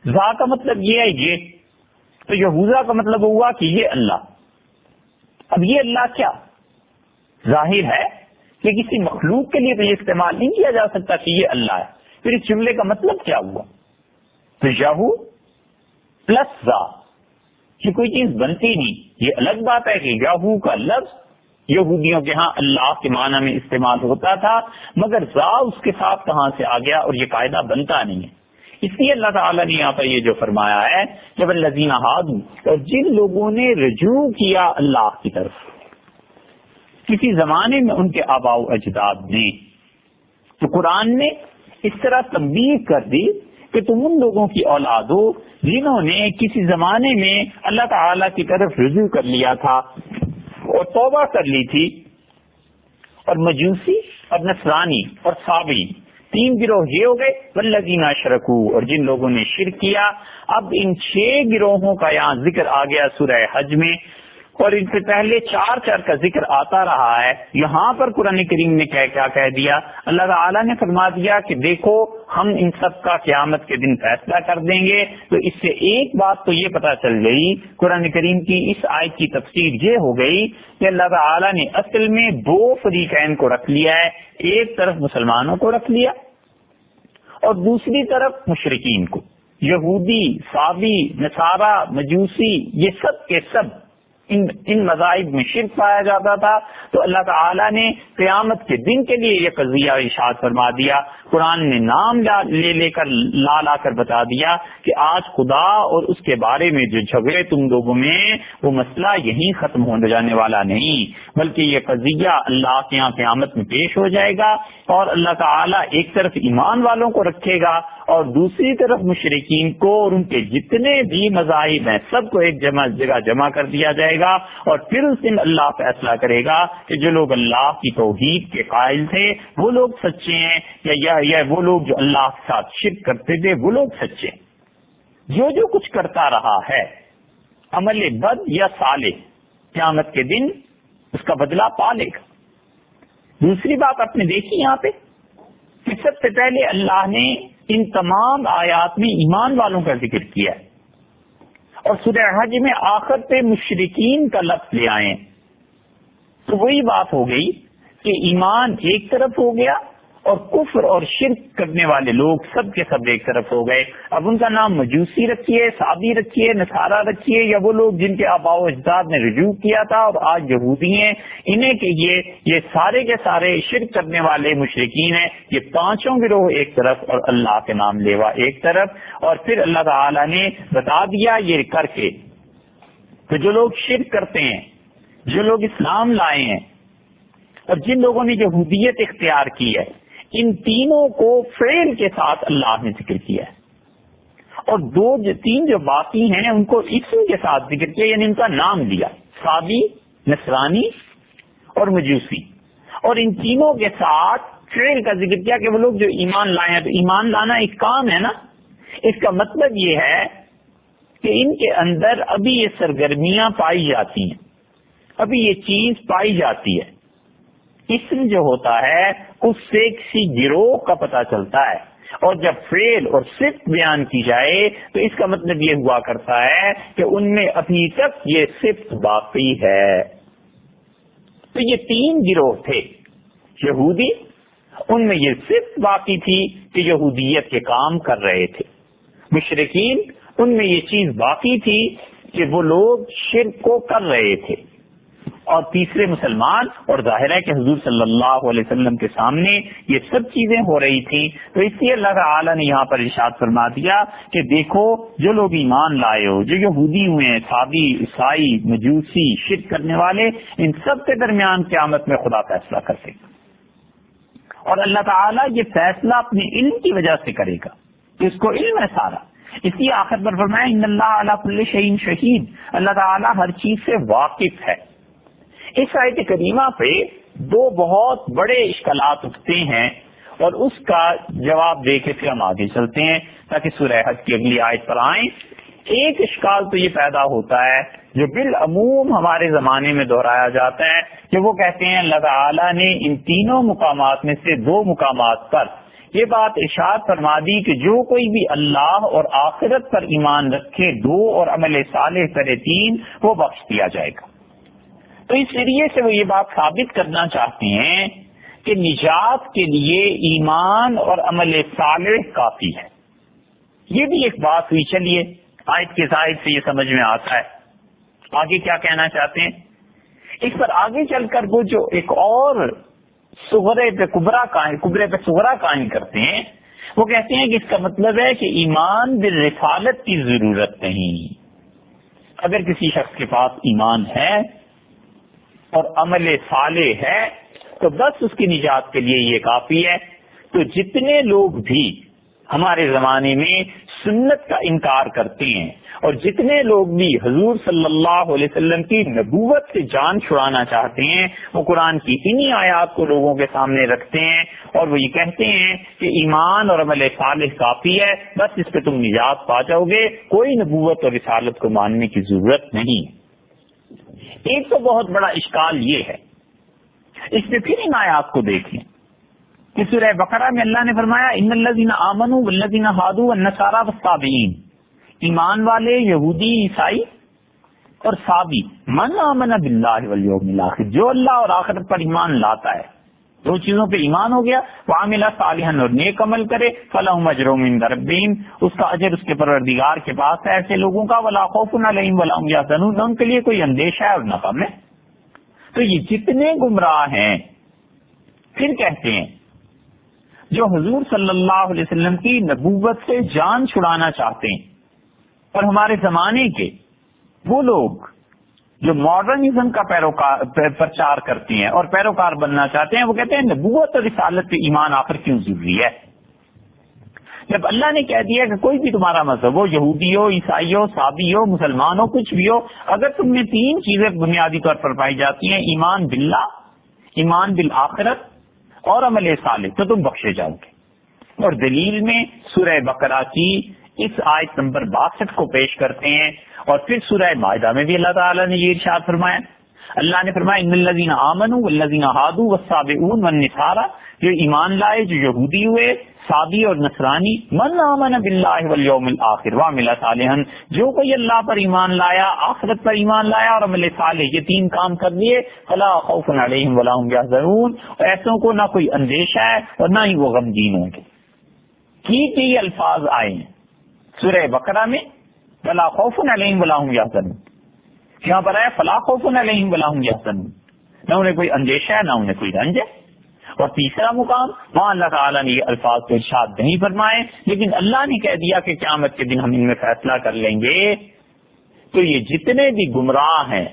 ذا کا مطلب یہ ہے یہ, تو یہوذا کا مطلب ہوا کہ یہ اللہ. اب یہ اللہ کیا ظاہر ہے کہ کسی مخلوق کے لیے تو یہ استعمال نہیں کیا جا سکتا کہ یہ اللہ ہے. پھر اس جملے کا مطلب کیا ہوا؟ تو یاہو پلس ذا کہ کوئی چیز بنتی نہیں. یہ الگ بات ہے کہ یاہو کا لفظ یہودیوں کے ہاں اللہ کے معنی میں استعمال ہوتا تھا, مگر ذا اس کے ساتھ کہاں سے آ گیا, اور یہ قاعدہ بنتا نہیں ہے. اس لیے اللہ تعالیٰ نے یہاں پر یہ جو فرمایا ہے جب الذین ہادوا, اور جن لوگوں نے رجوع کیا اللہ کی طرف کسی زمانے میں ان کے آباء و اجداد نے, تو قرآن نے اس طرح تنبیہ کر دی کہ تم ان لوگوں کی اولاد ہو جنہوں نے کسی زمانے میں اللہ تعالیٰ کی طرف رجوع کر لیا تھا اور توبہ کر لی تھی. اور مجوسی اور نصرانی اور صابئی, تین گروہ یہ ہو گئے. والذین اشرکوا, اور جن لوگوں نے شرک کیا. اب ان 6 گروہوں کا یہاں ذکر آ گیا سورہ حج میں, اور ان سے پہلے 4 کا ذکر آتا رہا ہے. یہاں پر قرآن کریم نے کیا کہہ دیا؟ اللہ تعالیٰ نے فرما دیا کہ دیکھو ہم ان سب کا قیامت کے دن فیصلہ کر دیں گے. تو اس سے ایک بات تو یہ پتہ چل گئی, قرآن کریم کی اس آیت کی تفسیر یہ ہو گئی کہ اللہ تعالیٰ نے اصل میں 2 فریقین کو رکھ لیا ہے. ایک طرف مسلمانوں کو رکھ لیا اور دوسری طرف مشرکین کو. یہودی, صابی, نصارہ, مجوسی, یہ سب کے سب ان مذاہب میں شرک پایا جاتا تھا. تو اللہ تعالیٰ نے قیامت کے دن کے لیے یہ قضیہ ارشاد فرما دیا. قرآن نے نام لے کر بتا دیا کہ آج خدا اور اس کے بارے میں جو جھگڑے تم لوگوں میں, وہ مسئلہ یہیں ختم ہونے جانے والا نہیں, بلکہ یہ قضیہ اللہ کے یہاں قیامت میں پیش ہو جائے گا. اور اللہ تعالیٰ ایک طرف ایمان والوں کو رکھے گا اور دوسری طرف مشرکین کو اور ان کے جتنے بھی مذاہب ہیں سب کو ایک جگہ جمع کر دیا جائے گا. اور پھر اس دن اللہ فیصلہ کرے گا کہ جو لوگ اللہ کی توحید کے قائل تھے وہ لوگ سچے ہیں یا وہ لوگ جو اللہ کے ساتھ شرک کرتے تھے وہ لوگ سچے ہیں. جو کچھ کرتا رہا ہے عمل بد یا صالح, قیامت کے دن اس کا بدلہ پا لے گا. دوسری بات آپ نے دیکھی یہاں پہ کہ سب سے پہلے اللہ نے ان تمام آیات میں ایمان والوں کا ذکر کیا ہے, اور سورہ حج میں آخر پہ مشرکین کا لفظ لے آئے ہیں. تو وہی بات ہو گئی کہ ایمان ایک طرف ہو گیا اور کفر اور شرک کرنے والے لوگ سب کے سب ایک طرف ہو گئے. اب ان کا نام مجوسی رکھیے, صابی رکھیے, نصارہ رکھیے, یا وہ لوگ جن کے آباء و اجداد نے رجوع کیا تھا اور آج یہودی ہیں, انہیں کہ یہ سارے کے سارے شرک کرنے والے مشرکین ہیں. یہ 5 گروہ ایک طرف اور اللہ کے نام لیوا ایک طرف. اور پھر اللہ تعالی نے بتا دیا یہ کر کے کہ جو لوگ شرک کرتے ہیں, جو لوگ اسلام لائے ہیں اور جن لوگوں نے یہودیت اختیار کی ہے, ان تینوں کو فعل کے ساتھ اللہ نے ذکر کیا ہے. اور تین جو باقی ہیں ان کو اسم کے ساتھ ذکر کیا، یعنی ان کا نام دیا، صابی، نصرانی اور مجوسی، اور ان تینوں کے ساتھ فعل کا ذکر کیا کہ وہ لوگ جو ایمان لائے ہیں۔ تو ایمان لانا ایک کام ہے نا، اس کا مطلب یہ ہے کہ ان کے اندر ابھی یہ سرگرمیاں پائی جاتی ہیں، ابھی یہ چیز پائی جاتی ہے۔ اسم جو ہوتا ہے اس سے کسی گروہ کا پتہ چلتا ہے، اور جب فعل اور صفت بیان کی جائے تو اس کا مطلب یہ ہوا کرتا ہے کہ ان میں ابھی تک یہ صفت باقی ہے۔ تو یہ تین گروہ تھے، یہودی، ان میں یہ صفت باقی تھی کہ یہودیت کے کام کر رہے تھے، مشرکین، ان میں یہ چیز باقی تھی کہ وہ لوگ شرک کو کر رہے تھے، اور تیسرے مسلمان، اور ظاہر ہے کہ حضور صلی اللہ علیہ وسلم کے سامنے یہ سب چیزیں ہو رہی تھیں۔ تو اس لیے اللہ تعالیٰ نے یہاں پر ارشاد فرما دیا کہ دیکھو جو لوگ ایمان لائے ہو، جو یہودی ہوئے ہیں، صابی، عیسائی، مجوسی، شرک کرنے والے، ان سب کے درمیان قیامت میں خدا فیصلہ کر دے گا، اور اللہ تعالیٰ یہ فیصلہ اپنے علم کی وجہ سے کرے گا، اس کو علم ہے سارا۔ اس لیے آخر پر فرمایا ان اللہ علی کل شیء شہید، اللہ تعالیٰ ہر چیز سے واقف ہے۔ اس آیت کریمہ پہ دو بہت بڑے اشکالات اٹھتے ہیں، اور اس کا جواب دے کے پھر ہم آگے چلتے ہیں تاکہ سورہ حج کی اگلی آیت پر آئیں۔ ایک اشکال تو یہ پیدا ہوتا ہے جو بالعموم ہمارے زمانے میں دہرایا جاتا ہے کہ وہ کہتے ہیں اللہ تعالیٰ نے ان تینوں مقامات میں سے دو مقامات پر یہ بات ارشاد فرما دی کہ جو کوئی بھی اللہ اور آخرت پر ایمان رکھے دو اور عمل صالح کرے تین، وہ بخش دیا جائے گا۔ تو اس ذریعے سے وہ یہ بات ثابت کرنا چاہتے ہیں کہ نجات کے لیے ایمان اور عمل صالح کافی ہے۔ یہ بھی ایک بات ہوئی، چلیے آیت کے ظاہر سے یہ سمجھ میں آتا ہے۔ آگے کیا کہنا چاہتے ہیں اس پر آگے چل کر وہ جو ایک اور صغرے پہ صغرا قائم کرتے ہیں، وہ کہتے ہیں کہ اس کا مطلب ہے کہ ایمان بالرسالت کی ضرورت نہیں۔ اگر کسی شخص کے پاس ایمان ہے اور عمل صالح ہے تو بس اس کی نجات کے لیے یہ کافی ہے۔ تو جتنے لوگ بھی ہمارے زمانے میں سنت کا انکار کرتے ہیں، اور جتنے لوگ بھی حضور صلی اللہ علیہ وسلم کی نبوت سے جان چھڑانا چاہتے ہیں، وہ قرآن کی انہی آیات کو لوگوں کے سامنے رکھتے ہیں، اور وہ یہ کہتے ہیں کہ ایمان اور عمل صالح کافی ہے، بس اس پہ تم نجات پا جاؤ گے، کوئی نبوت اور رسالت کو ماننے کی ضرورت نہیں۔ ایک تو بہت بڑا اشکال یہ ہے، اس میں پھر ان آیات کو دیکھیں کہ سورہ بقرہ میں اللہ نے فرمایا ان الذین آمنوا والذین ہادوا والنصارى والصابئین، ایمان والے یہودی، عیسائی اور صابی، من آمن باللہ والیوم الاخر، جو اللہ اور آخرت پر ایمان لاتا ہے، دو چیزوں پہ ایمان ہو گیا، وعمل صالحا، اور نیک عمل کرے، فلہم اجر عند ربہم، اس کا اجر اس کے پروردگار کے پاس ہے ایسے لوگوں کا، ولا خوف علیہم ولا هم یحزنون، نہ ان کے لیے کوئی اندیشہ ہے اور نہ غم ہے۔ تو یہ جتنے گمراہ ہیں، پھر کہتے ہیں جو حضور صلی اللہ علیہ وسلم کی نبوت سے جان چھڑانا چاہتے ہیں، اور ہمارے زمانے کے وہ لوگ جو ماڈرنزم کا پرچار کرتے ہیں اور پیروکار بننا چاہتے ہیں، وہ کہتے ہیں نبوت اور رسالت پہ ایمان آخر کیوں ضروری ہے؟ جب اللہ نے کہہ دیا کہ کوئی بھی تمہارا مذہب ہو، یہودی ہو، عیسائی ہو، صابی ہو، مسلمان ہو، کچھ بھی ہو، اگر تم میں تین چیزیں بنیادی طور پر پائی جاتی ہیں، ایمان باللہ، ایمان بالآخرت اور عمل صالح، تو تم بخشے جاؤ گے۔ اور دلیل میں سورہ بقرہ کی اس آیت نمبر 62 کو پیش کرتے ہیں، اور پھر سورہ مائدہ میں بھی اللہ تعالیٰ نے یہ ارشاد فرمایا، اللہ نے فرمایا ان الذین آمنوا والذین ہادوا والصابئون والنصارى، جو ایمان لائے، جو یہودی ہوئے، صابی اور نصرانی، من آمن باللہ والیوم الاخر وعمل صالحا، جو کوئی اللہ پر ایمان لایا، آخرت پر ایمان لایا اور عمل صالح، یہ تین کام کر لیے، فلا خوف علیہم ولا هم یحزنون، ایسوں کو نہ کوئی اندیشہ ہے اور نہ ہی وہ غمگین ہوں گے۔ ٹھیک یہ الفاظ آئے ہیں سورہ بقرہ میں، فلا خوف علیہم ولا هم یحزنون، یہاں پر آیا فلا خوف علیہم ولا هم یحزنون، نہ انہیں کوئی اندیشہ ہے نہ انہیں کوئی رنج ہے۔ اور تیسرا مقام وہاں اللہ تعالیٰ نے یہ الفاظ کو ارشاد نہیں فرمائے، لیکن اللہ نے کہہ دیا کہ قیامت کے دن ہم ان میں فیصلہ کر لیں گے۔ تو یہ جتنے بھی گمراہ ہیں،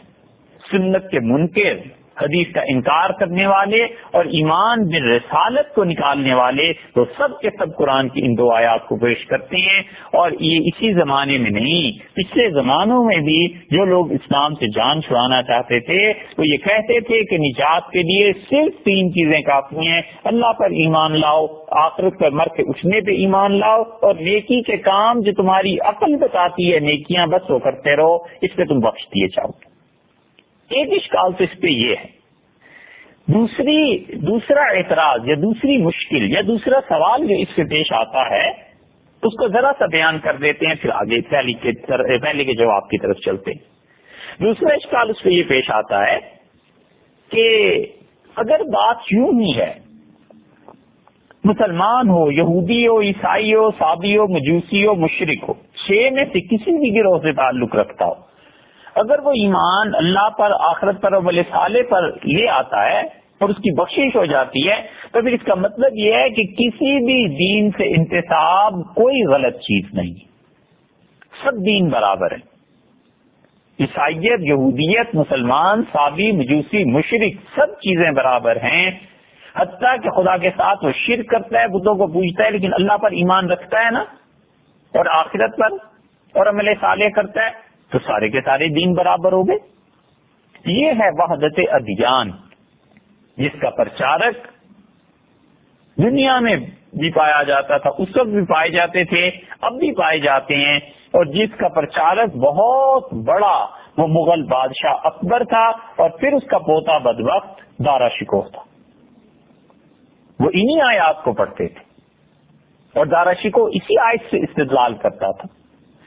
سنت کے منکر حدیث کا انکار کرنے والے اور ایمان بالرسالت کو نکالنے والے تو سب کے سب قرآن کی ان دو آیات کو پیش کرتے ہیں. اور یہ اسی زمانے میں نہیں، پچھلے زمانوں میں بھی جو لوگ اسلام سے جان چھڑانا چاہتے تھے وہ یہ کہتے تھے کہ نجات کے لیے صرف 3 چیزیں کافی ہیں: اللہ پر ایمان لاؤ، آخرت پر مر کے اٹھنے پہ ایمان لاؤ، اور نیکی کے کام جو تمہاری عقل بتاتی ہے نیکیاں بس وہ کرتے رہو، اس پہ تم بخش دیے جاؤ. ایک اشکال تو اس پہ یہ ہے. دوسرا اعتراض یا دوسری مشکل یا دوسرا سوال جو اس سے پیش آتا ہے اس کو ذرا سا بیان کر دیتے ہیں، پھر آگے پہلے کے جواب کی طرف چلتے ہیں. دوسرا اشکال اس پہ یہ پیش آتا ہے کہ اگر بات یوں ہی ہے، مسلمان ہو، یہودی ہو، عیسائی ہو، صابی ہو، مجوسی ہو، مشرک ہو، 6 میں سے کسی بھی گروہ سے تعلق رکھتا ہو، اگر وہ ایمان اللہ پر، آخرت پر اور عمل صالح پر لے آتا ہے اور اس کی بخشش ہو جاتی ہے، تو پھر اس کا مطلب یہ ہے کہ کسی بھی دین سے انتساب کوئی غلط چیز نہیں، سب دین برابر ہے. عیسائیت، یہودیت، مسلمان، صابی، مجوسی، مشرک، سب چیزیں برابر ہیں. حتیٰ کہ خدا کے ساتھ وہ شرک کرتا ہے، بتوں کو پوجتا ہے، لیکن اللہ پر ایمان رکھتا ہے نا، اور آخرت پر اور عمل صالح کرتا ہے، تو سارے کے سارے دین برابر ہو گئے. یہ ہے وحدت ادیان، جس کا پرچارک دنیا میں بھی پایا جاتا تھا، اس وقت بھی پائے جاتے تھے، اب بھی پائے جاتے ہیں، اور جس کا پرچارک بہت بڑا وہ مغل بادشاہ اکبر تھا، اور پھر اس کا پوتا بدبخت دارا شکوہ تھا. وہ انہی آیات کو پڑھتے تھے اور دارا شکوہ اسی آیت سے استدلال کرتا تھا،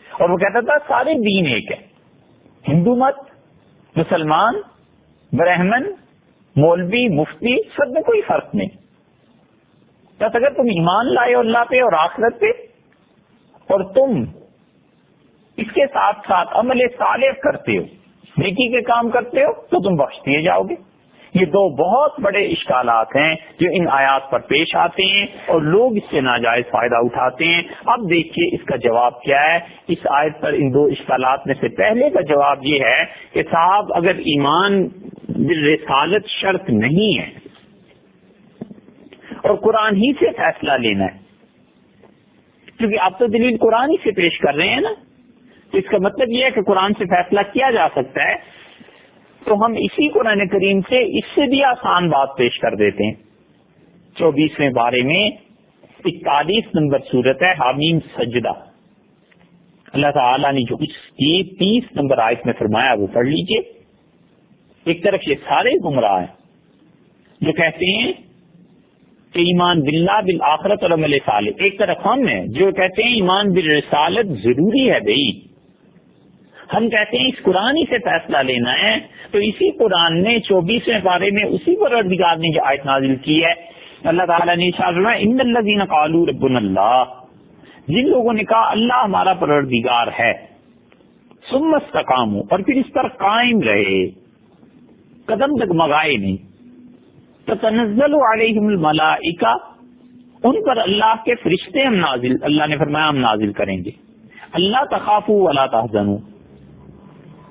اور وہ کہتا تھا سارے دین ایک ہے، ہندو مت، مسلمان، برہمن، مولوی، مفتی، سب میں کوئی فرق نہیں. بس اگر تم ایمان لائے ہو اللہ پہ اور آخرت پہ، اور تم اس کے ساتھ ساتھ عمل صالح کرتے ہو، نیکی کے کام کرتے ہو، تو تم بخش دیے جاؤ گے. یہ 2 بہت بڑے اشکالات ہیں جو ان آیات پر پیش آتے ہیں اور لوگ اس سے ناجائز فائدہ اٹھاتے ہیں. اب دیکھیے اس کا جواب کیا ہے. اس آیت پر ان 2 اشکالات میں سے پہلے کا جواب یہ ہے کہ صاحب اگر ایمان بالرسالت شرط نہیں ہے اور قرآن ہی سے فیصلہ لینا ہے، کیونکہ آپ تو دلیل قرآن ہی سے پیش کر رہے ہیں نا، تو اس کا مطلب یہ ہے کہ قرآن سے فیصلہ کیا جا سکتا ہے، تو ہم اسی قرآن کریم سے اس سے بھی آسان بات پیش کر دیتے ہیں. 24ویں بارے میں 41 نمبر سورت ہے حامیم سجدہ. اللہ تعالیٰ نے جو اس کی 30 نمبر آیت میں فرمایا وہ پڑھ لیجئے. ایک طرف یہ سارے گمراہ ہیں جو کہتے ہیں کہ ایمان باللہ بالآخرت اور عمل صالح، ایک طرف ہم ہیں جو کہتے ہیں ایمان بالرسالت ضروری ہے بھائی، ہم کہتے ہیں اس قرآن ہی سے فیصلہ لینا ہے. تو اسی قرآن نے 24ویں پارے میں اسی پروردگار نے جو آیت نازل کی ہے، اللہ تعالیٰ نے ارشاد فرمایا ان الذین قالوا ربنا اللہ، جن لوگوں نے کہا اللہ ہمارا پروردگار ہے، ثم استقاموا، اور پھر اس پر قائم رہے، قدم ڈگمگائے نہیں، تتنزل علیہم الملائکہ، ان پر اللہ کے فرشتے ہم نازل، اللہ نے فرمایا ہم نازل کریں گے. اللہ تخافوا ولا تحزنوا،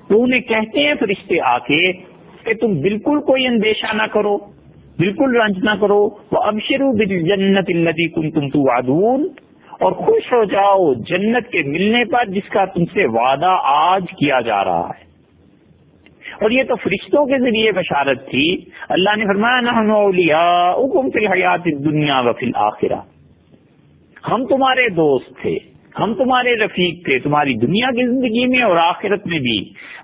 تو انہیں کہتے ہیں فرشتے آ کے کہ تم بالکل کوئی اندیشہ نہ کرو، بالکل رنج نہ کرو، وابشروا بالجنۃ التي كنتم توعدون، اور خوش ہو جاؤ جنت کے ملنے پر جس کا تم سے وعدہ آج کیا جا رہا ہے. اور یہ تو فرشتوں کے ذریعے بشارت تھی. اللہ نے فرمایا نحن اولیاؤکم فی الحیات الدنیا وفی الآخرہ، ہم تمہارے دوست تھے، ہم تمہارے رفیق تھے تمہاری دنیا کی زندگی میں اور آخرت میں بھی.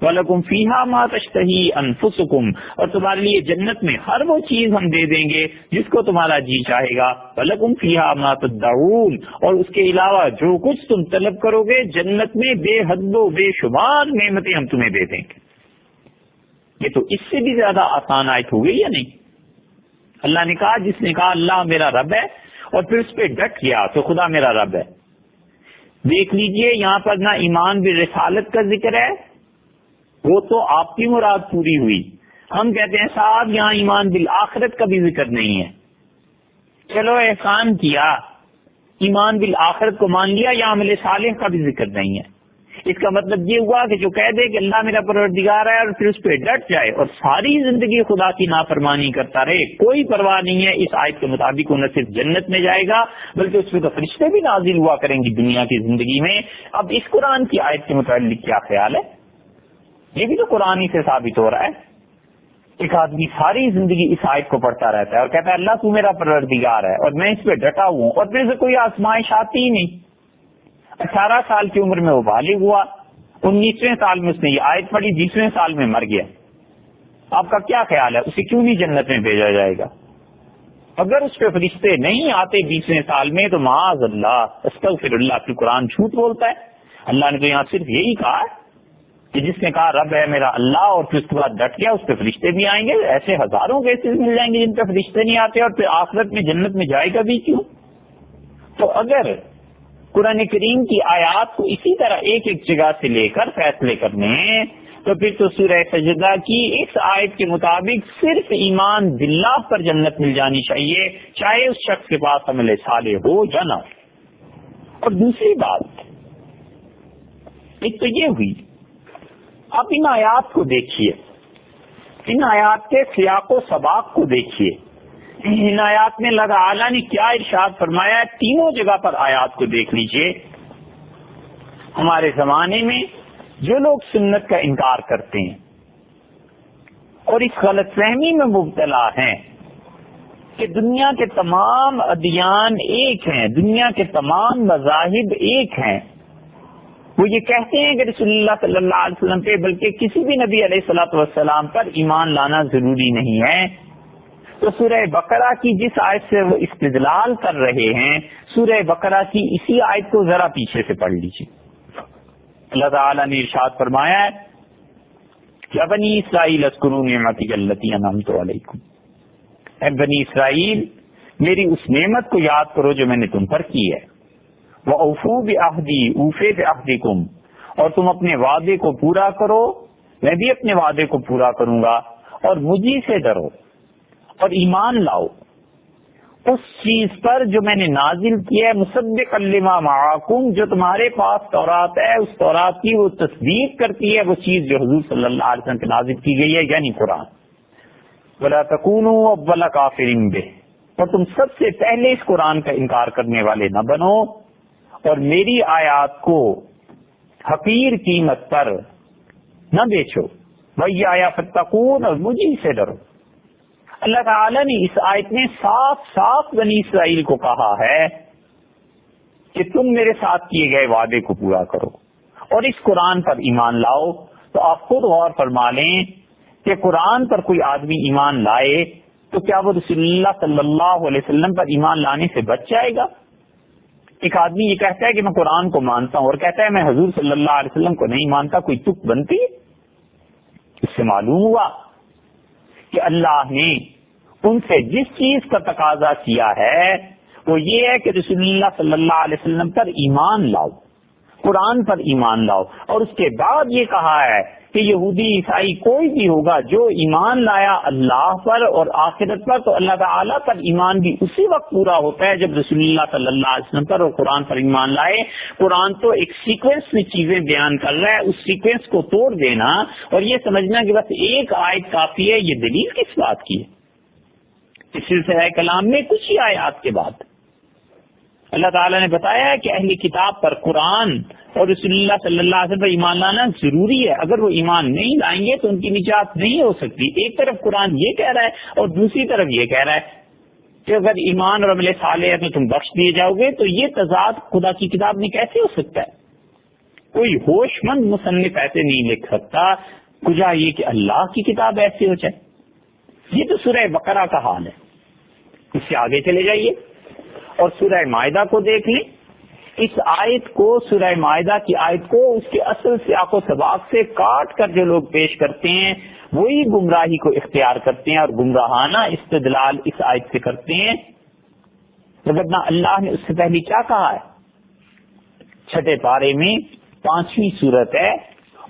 وَلَكُمْ فِيهَا مَا تَشْتَهِي أَنفُسُكُمْ، اور تمہارے لیے جنت میں ہر وہ چیز ہم دے دیں گے جس کو تمہارا جی چاہے گا. وَلَكُمْ فِيهَا مَا تَدَّعُونَ، اور اس کے علاوہ جو کچھ تم طلب کرو گے جنت میں بے حد و بے شمار نعمتیں ہم تمہیں دے دیں گے. یہ تو اس سے بھی زیادہ آسان آیت ہو گئی یا نہیں؟ اللہ نے کہا جس نے کہا اللہ میرا رب ہے اور پھر اس پہ ڈٹ گیا تو خدا میرا رب ہے. دیکھ لیجئے یہاں پر نہ ایمان بالرسالت کا ذکر ہے، وہ تو آپ کی مراد پوری ہوئی. ہم کہتے ہیں صاحب یہاں ایمان بالآخرت کا بھی ذکر نہیں ہے. چلو احسان کیا، ایمان بالآخرت کو مان لیا، یا عمل صالح کا بھی ذکر نہیں ہے. اس کا مطلب یہ ہوا کہ جو کہہ دے کہ اللہ میرا پروردگار ہے اور پھر اس پہ ڈٹ جائے اور ساری زندگی خدا کی نافرمانی کرتا رہے، کوئی پرواہ نہیں ہے، اس آیت کے مطابق وہ نہ صرف جنت میں جائے گا بلکہ اس پہ تو فرشتے بھی نازل ہوا کریں گی دنیا کی زندگی میں۔ اب اس قرآن کی آیت کے متعلق کیا خیال ہے؟ یہ بھی تو قرآن ہی سے ثابت ہو رہا ہے۔ ایک آدمی ساری زندگی اس آیت کو پڑھتا رہتا ہے اور کہتا ہے اللہ تو میرا پروردگار ہے اور میں اس پہ ڈٹا ہوں، اور پھر سے کوئی آزمائش آتی ہی نہیں۔ 18 سال کی عمر میں وہ بالغ ہوا، 19ویں سال میں اس نے یہ آیت پڑھی، 20ویں سال میں مر گیا۔ آپ کا کیا خیال ہے اسے کیوں نہیں جنت میں بھیجا جائے گا؟ اگر اس پہ فرشتے نہیں آتے 20ویں سال میں تو معاذ اللہ استغفر اللہ، پھر قرآن جھوٹ بولتا ہے۔ اللہ نے تو یہاں صرف یہی کہا ہے کہ جس نے کہا رب ہے میرا اللہ اور پھر اس کے بعد ڈٹ گیا اس پہ فرشتے بھی آئیں گے۔ ایسے ہزاروں کیسز مل جائیں گے جن پہ فرشتے نہیں آتے اور پھر آخرت میں جنت میں جائے گا بھی کیوں؟ تو اگر قرآن کریم کی آیات کو اسی طرح ایک ایک جگہ سے لے کر فیصلے کرنے ہیں تو پھر تو سورہ سجدہ کی اس آیت کے مطابق صرف ایمان باللہ پر جنت مل جانی چاہیے، چاہے اس شخص کے پاس عمل صالح ہو یا نہ۔ اور دوسری بات ایک تو یہ ہوئی، آپ ان آیات کو دیکھیے، ان آیات کے سیاق و سباق کو دیکھیے، ان آیات میں اللہ تعالیٰ نے کیا ارشاد فرمایا ہے، تینوں جگہ پر آیات کو دیکھ لیجئے۔ ہمارے زمانے میں جو لوگ سنت کا انکار کرتے ہیں اور اس غلط فہمی میں مبتلا ہیں کہ دنیا کے تمام ادیان ایک ہیں، دنیا کے تمام مذاہب ایک ہیں، وہ یہ کہتے ہیں کہ رسول اللہ صلی اللہ علیہ وسلم پہ بلکہ کسی بھی نبی علیہ الصلوۃ والسلام پر ایمان لانا ضروری نہیں ہے، تو سورہ بقرہ کی جس آیت سے وہ استدلال کر رہے ہیں، سورہ بقرہ کی اسی آیت کو ذرا پیچھے سے پڑھ لیجیے۔ اللہ تعالیٰ نے ارشاد فرمایا ہے یا بنی اسرائیل اذکروا نعمتی التی انعمت علیکم، اے بنی اسرائیل میری اس نعمت کو یاد کرو جو میں نے تم پر کی ہے، وَأَوْفُوا بِعَهْدِي أُوفِ بِعَهْدِكُمْ، اور تم اپنے وعدے کو پورا کرو میں بھی اپنے وعدے کو پورا کروں گا، اور مجھے سے ڈرو اور ایمان لاؤ اس چیز پر جو میں نے نازل کیا ہے، مصدقا لما معاکم، جو تمہارے پاس تورات ہے اس تورات کی وہ تصدیق کرتی ہے وہ چیز جو حضور صلی اللہ علیہ وسلم پہ نازل کی گئی ہے یعنی قرآن۔ وَلَا تَكُونُوا أَوَّلَ كَافِرٍ بِهِ، اور تم سب سے پہلے اس قرآن کا انکار کرنے والے نہ بنو اور میری آیات کو حقیر قیمت پر نہ بیچو، وَإِيَّايَ فَاتَّقُونِ، اور مجھے سے ڈرو۔ اللہ تعالیٰ نے اس آیت میں صاف صاف بنی اسرائیل کو کہا ہے کہ تم میرے ساتھ کیے گئے وعدے کو پورا کرو اور اس قرآن پر ایمان لاؤ۔ تو آپ خود غور فرما لیں کہ قرآن پر کوئی آدمی ایمان لائے تو کیا وہ رسول اللہ صلی اللہ علیہ وسلم پر ایمان لانے سے بچ جائے گا؟ ایک آدمی یہ کہتا ہے کہ میں قرآن کو مانتا ہوں اور کہتا ہے میں حضور صلی اللہ علیہ وسلم کو نہیں مانتا، کوئی تک بنتی ہے؟ اس سے معلوم ہوا کہ اللہ نے ان سے جس چیز کا تقاضا کیا ہے وہ یہ ہے کہ رسول اللہ صلی اللہ علیہ وسلم پر ایمان لاؤ، قرآن پر ایمان لاؤ، اور اس کے بعد یہ کہا ہے کہ یہودی عیسائی کوئی بھی ہوگا جو ایمان لایا اللہ پر اور آخرت پر، تو اللہ تعالیٰ پر ایمان بھی اسی وقت پورا ہوتا ہے جب رسول اللہ صلی اللہ علیہ وسلم پر اور قرآن پر ایمان لائے۔ قرآن تو ایک سیکوینس میں چیزیں بیان کر رہا ہے، اس سیکوینس کو توڑ دینا اور یہ سمجھنا کہ بس ایک آیت کافی ہے، یہ دلیل کس بات کی ہے؟ اس سلسلہ کلام میں کچھ ہی آیات کے بعد اللہ تعالیٰ نے بتایا ہے کہ اہل کتاب پر قرآن اور رسول اللہ صلی اللہ علیہ وسلم پر ایمان لانا ضروری ہے، اگر وہ ایمان نہیں لائیں گے تو ان کی نجات نہیں ہو سکتی۔ ایک طرف قرآن یہ کہہ رہا ہے اور دوسری طرف یہ کہہ رہا ہے کہ اگر ایمان اور عمل صالح ہے تو تم بخش دیے جاؤ گے، تو یہ تضاد خدا کی کتاب میں کیسے ہو سکتا ہے؟ کوئی ہوش مند مصنف ایسے نہیں لکھ سکتا، کجا یہ کہ اللہ کی کتاب ایسی ہو جائے۔ یہ تو سورہ بقرہ کا حال ہے۔ اس سے آگے چلے جائیے اور سورہ مائدہ کو دیکھ لیں۔ اس آیت کو، سورہ مائدہ کی آیت کو اس کے اصل سیاق و سباق سے کاٹ کر جو لوگ پیش کرتے ہیں وہی گمراہی کو اختیار کرتے ہیں اور گمراہانہ استدلال اس آیت سے کرتے ہیں۔ ورنہ اللہ نے اس سے پہلے کیا کہا ہے؟ چھٹے پارے میں 5ویں سورت ہے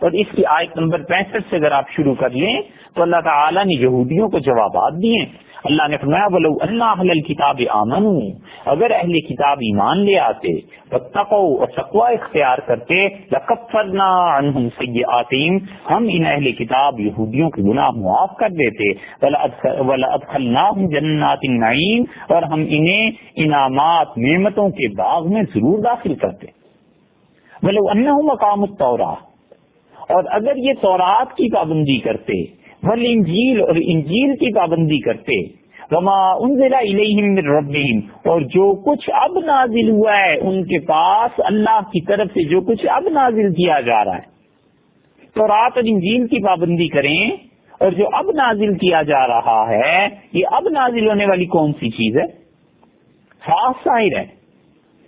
اور اس کی آیت نمبر 65 سے اگر آپ شروع کر لیں تو اللہ تعالیٰ نے یہودیوں کو جوابات دیے. اللہ نے فرمایا وَلَوْ أَنَّ أَهْلَ الْكِتَابِ آمَنُوا، اگر اہل کتاب ایمان لے آتے، وَاتَّقَوْا اور تقوی اختیار کرتے، لَكَفَّرْنَا عَنْهُمْ سَيِّئَاتِهِمْ ہم ان اہل کتاب یہودیوں کے گناہ معاف کر دیتے، وَلَأَدْخَلْنَاهُمْ جَنَّاتِ النَّعِيمِ اور ہم انہیں انعامات نعمتوں کے باغ میں ضرور داخل کرتے. وَلَوْ أَنَّهُمْ أَقَامُوا التَّوْرَاةَ اور اگر یہ تورات کی پابندی کرتے، والانجیل اور انجیل کی پابندی کرتے، وما انزل الیہم من ربہم اور جو کچھ اب نازل ہوا ہے ان کے پاس اللہ کی طرف سے جو کچھ اب نازل کیا جا رہا ہے، تورات اور انجیل کی پابندی کریں اور جو اب نازل کیا جا رہا ہے، یہ اب نازل ہونے والی کون سی چیز ہے؟ صاف ظاہر ہے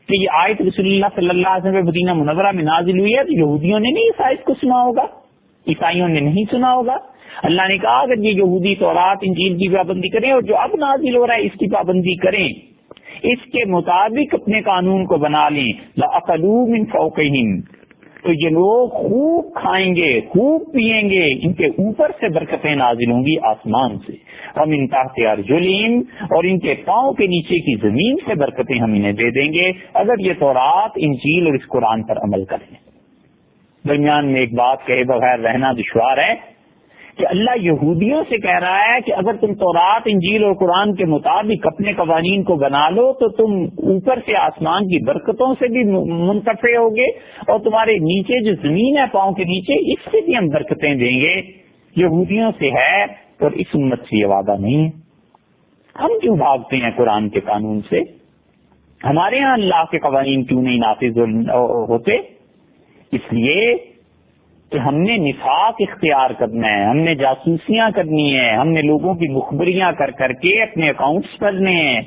کہ یہ آیت رسول اللہ صلی اللہ علیہ وسلم مدینہ منورہ میں نازل ہوئی ہے، تو یہودیوں نے نہیں اس آیت کو سنا ہوگا، عیسائیوں نے نہیں سنا ہوگا. اللہ نے کہا اگر یہ یہودی تورات انجیل کی پابندی کریں اور جو اب نازل ہو رہا ہے اس کی پابندی کریں، اس کے مطابق اپنے قانون کو بنا لیں، لَأَكَلُوا مِن فَوْقِهِمْ تو یہ لوگ خوب کھائیں گے، خوب پیئیں گے، ان کے اوپر سے برکتیں نازل ہوں گی آسمان سے، وَمِن تَحْتِ أَرْجُلِهِمْ اور ان کے پاؤں کے نیچے کی زمین سے برکتیں ہم انہیں دے دیں گے اگر یہ تورات انجیل اور اس قرآن پر عمل کریں. درمیان میں ایک بات کہے بغیر رہنا دشوار ہے کہ اللہ یہودیوں سے کہہ رہا ہے کہ اگر تم تورات انجیل اور قرآن کے مطابق اپنے قوانین کو بنا لو تو تم اوپر سے آسمان کی برکتوں سے بھی منتفع ہوگے اور تمہارے نیچے جو زمین ہے پاؤں کے نیچے اس سے بھی ہم برکتیں دیں گے. یہودیوں سے ہے اور اس امت سے یہ وعدہ نہیں ہے. ہم کیوں بھاگتے ہیں قرآن کے قانون سے؟ ہمارے ہاں اللہ کے قوانین کیوں نہیں نافذ ہوتے؟ اس لیے کہ ہم نے نفاق اختیار کرنا ہے، ہم نے جاسوسیاں کرنی ہے، ہم نے لوگوں کی مخبریاں کر کر کے اپنے اکاؤنٹس بھرنے ہیں،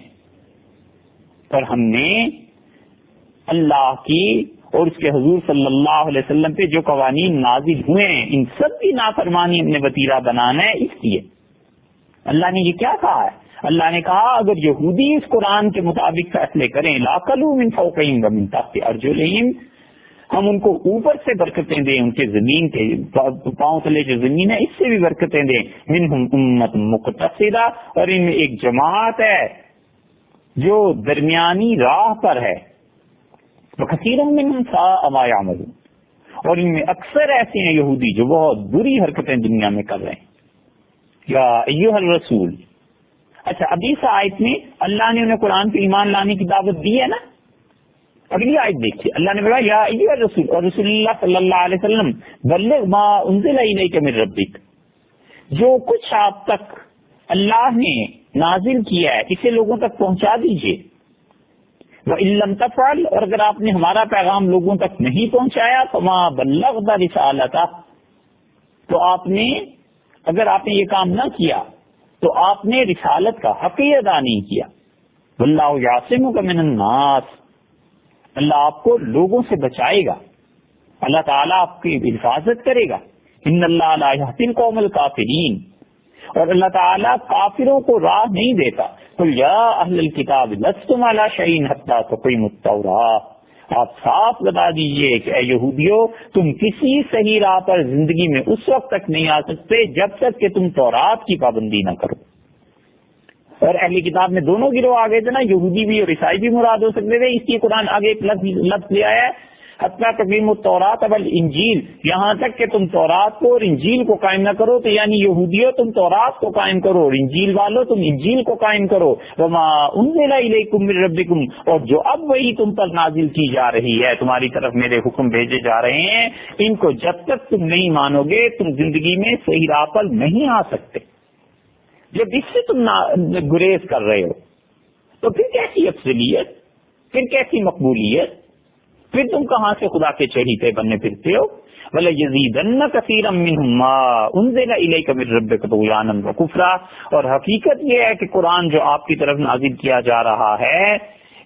اور ہم نے اللہ کی اور اس کے حضور صلی اللہ علیہ وسلم پہ جو قوانین نازل ہوئے ہیں ان سب کی نافرمانی ہم نے وتیرہ بنانا ہے. اس لیے اللہ نے یہ کیا کہا ہے؟ اللہ نے کہا اگر یہودی اس قرآن کے مطابق فیصلے کریں، لَأَكَلُوا مِن فَوْقِهِمْ وَمِن تَحْتِ أَرْجُلِهِمْ ہم ان کو اوپر سے برکتیں دیں، ان کے زمین کے پاؤں تلے جو زمین ہے اس سے بھی برکتیں دیں. منہم امت مقتصدہ اور ان میں ایک جماعت ہے جو درمیانی راہ پر ہے، وکثیر منہم ساء ما یعملون اور ان میں اکثر ایسے ہیں یہودی جو بہت بری حرکتیں دنیا میں کر رہے ہیں. یا ایھا الرسول، اچھا ابھی اس آیت میں اللہ نے انہیں قرآن پہ ایمان لانے کی دعوت دی ہے نا. اگلی آیت دیکھیے، اللہ نے بولا یا ایھا الرسول اور رسول اللہ صلی اللہ علیہ وسلم بلغ ما انزل الیک من ربک جو کچھ آپ تک اللہ نے نازل کیا ہے اسے لوگوں تک پہنچا دیجیے. وَإِن لَّمْ تَفْعَلْ اور اگر آپ نے ہمارا پیغام لوگوں تک نہیں پہنچایا فَمَا بَلَّغْتَ رِسَالَتَهُ تو آپ نے اگر آپ نے یہ کام نہ کیا تو آپ نے رسالت کا حق ہی ادا نہیں کیا. وَاللَّهُ يَعْصِمُكَ مِنَ النَّاسِ اللہ آپ کو لوگوں سے بچائے گا، اللہ تعالیٰ آپ کی حفاظت کرے گا. ان اللہ لا یہدی القوم الکافرین اور اللہ تعالیٰ کافروں کو راہ نہیں دیتا. قل یا اہل الکتاب لستم علی شیء حتی تقیموا التوراۃ آپ صاف بتا دیجئے کہ اے یہودیو تم کسی صحیح راہ پر زندگی میں اس وقت تک نہیں آ سکتے جب تک کہ تم تورات کی پابندی نہ کرو. اور اہلی کتاب میں دونوں گروہ آگے تھے نا، یہودی بھی اور عیسائی بھی مراد ہو سکتے تھے. اس لیے قرآن آگے ایک لفظ لے آیا ہے حتیٰ تقیم التوراۃ والانجیل یہاں تک کہ تم تورات کو اور انجیل کو قائم نہ کرو. تو یعنی یہودیوں تم تورات کو قائم کرو اور انجیل والو تم انجیل کو قائم کرو. وما انزل الیکم من ربکم اور جو اب وہی تم پر نازل کی جا رہی ہے، تمہاری طرف میرے حکم بھیجے جا رہے ہیں، ان کو جب تک تم نہیں مانو گے تم زندگی میں صحیح راہ پر نہیں آ سکتے. جب اس سے تم گریز کر رہے ہو تو پھر کیسی افضلیت، پھر کیسی مقبولیت، پھر تم کہاں سے خدا کے چہیتے بننے پھرتے ہو. وَلَيَزِيدَنَّ كَثِيرًا مِّنْهُم مَّا أُنزِلَ إِلَيْكَ مِن رَّبِّكَ طُغْيَانًا وَكُفْرًا اور حقیقت یہ ہے کہ قرآن جو آپ کی طرف نازل کیا جا رہا ہے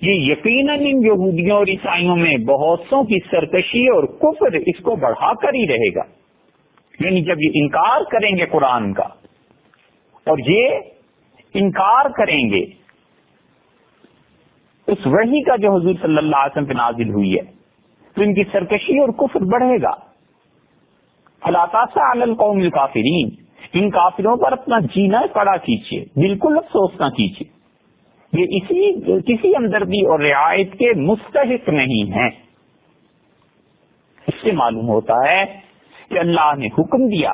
یہ یقیناً ان یہودیوں اور عیسائیوں میں بہت سوں کی سرکشی اور کفر اس کو بڑھا کر ہی رہے گا. یعنی جب یہ انکار کریں گے قرآن کا اور یہ انکار کریں گے اس وحی کا جو حضور صلی اللہ علیہ وسلم پہ نازل ہوئی ہے تو ان کی سرکشی اور کفر بڑھے گا. فلا تأسوا علی القوم الکافرین، ان کافروں پر اپنا جینا کڑا کیجیے، بالکل افسوس نہ کیجیے، یہ کسی ہمدردی اور رعایت کے مستحق نہیں ہیں۔ اس سے معلوم ہوتا ہے کہ اللہ نے حکم دیا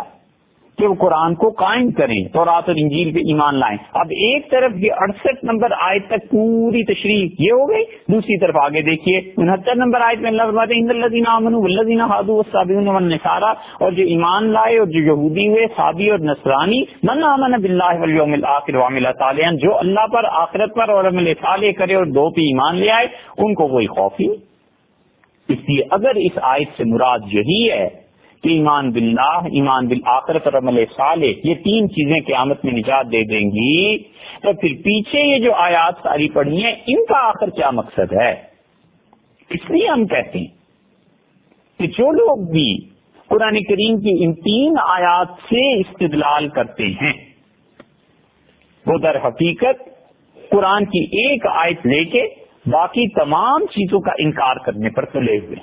کہ وہ قرآن کو قائم کریں، تورات اور انجیل پہ ایمان لائیں۔ اب ایک طرف یہ 68 نمبر آیت تک پوری تشریح یہ ہو گئی، دوسری طرف آگے دیکھیے 69 نمبر آیت میں اللہ فرماتے ہیں ان الذین آمنوا والذین ھادوا والصابئون والنصارى، اور جو ایمان لائے اور جو یہودی ہوئے، صابی اور نصرانی، من آمن باللہ والیوم الآخر وعمل صالحا، جو اللہ پر، آخرت پر اور عمل صالح کرے اور دو پہ ایمان لے آئے، ان کو کوئی خوف نہیں۔ اس لیے اگر اس آیت سے مراد یہی ہے کہ ایمان باللہ، ایمان بالآخرت اور عمل صالح، یہ تین چیزیں قیامت میں نجات دے دیں گی، تو پھر پیچھے یہ جو آیات ساری پڑھی ہیں ان کا آخر کیا مقصد ہے؟ اس لیے ہم کہتے ہیں کہ جو لوگ بھی قرآن کریم کی ان تین آیات سے استدلال کرتے ہیں وہ در حقیقت قرآن کی ایک آیت لے کے باقی تمام چیزوں کا انکار کرنے پر تلے ہوئے،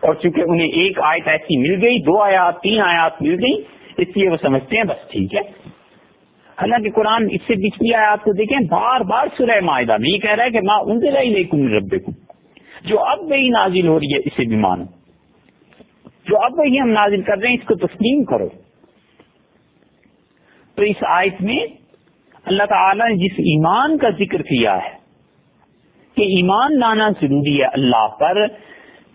اور چونکہ انہیں ایک آیت ایسی مل گئی، 2 آیات 3 آیات مل گئی، اس لیے وہ سمجھتے ہیں بس ٹھیک ہے۔ حالانکہ قرآن اس سے پچھلی آیات کو دیکھیں، بار بار سورہ مائدہ میں یہ کہہ رہا ہے کہ ما انزل الیکم من ربکم، جو اب وہی نازل ہو رہی ہے اسے بھی مانو، جو اب وہی ہم نازل کر رہے ہیں اس کو تسلیم کرو۔ تو اس آیت میں اللہ تعالیٰ نے جس ایمان کا ذکر کیا ہے کہ ایمان لانا ضروری ہے اللہ پر،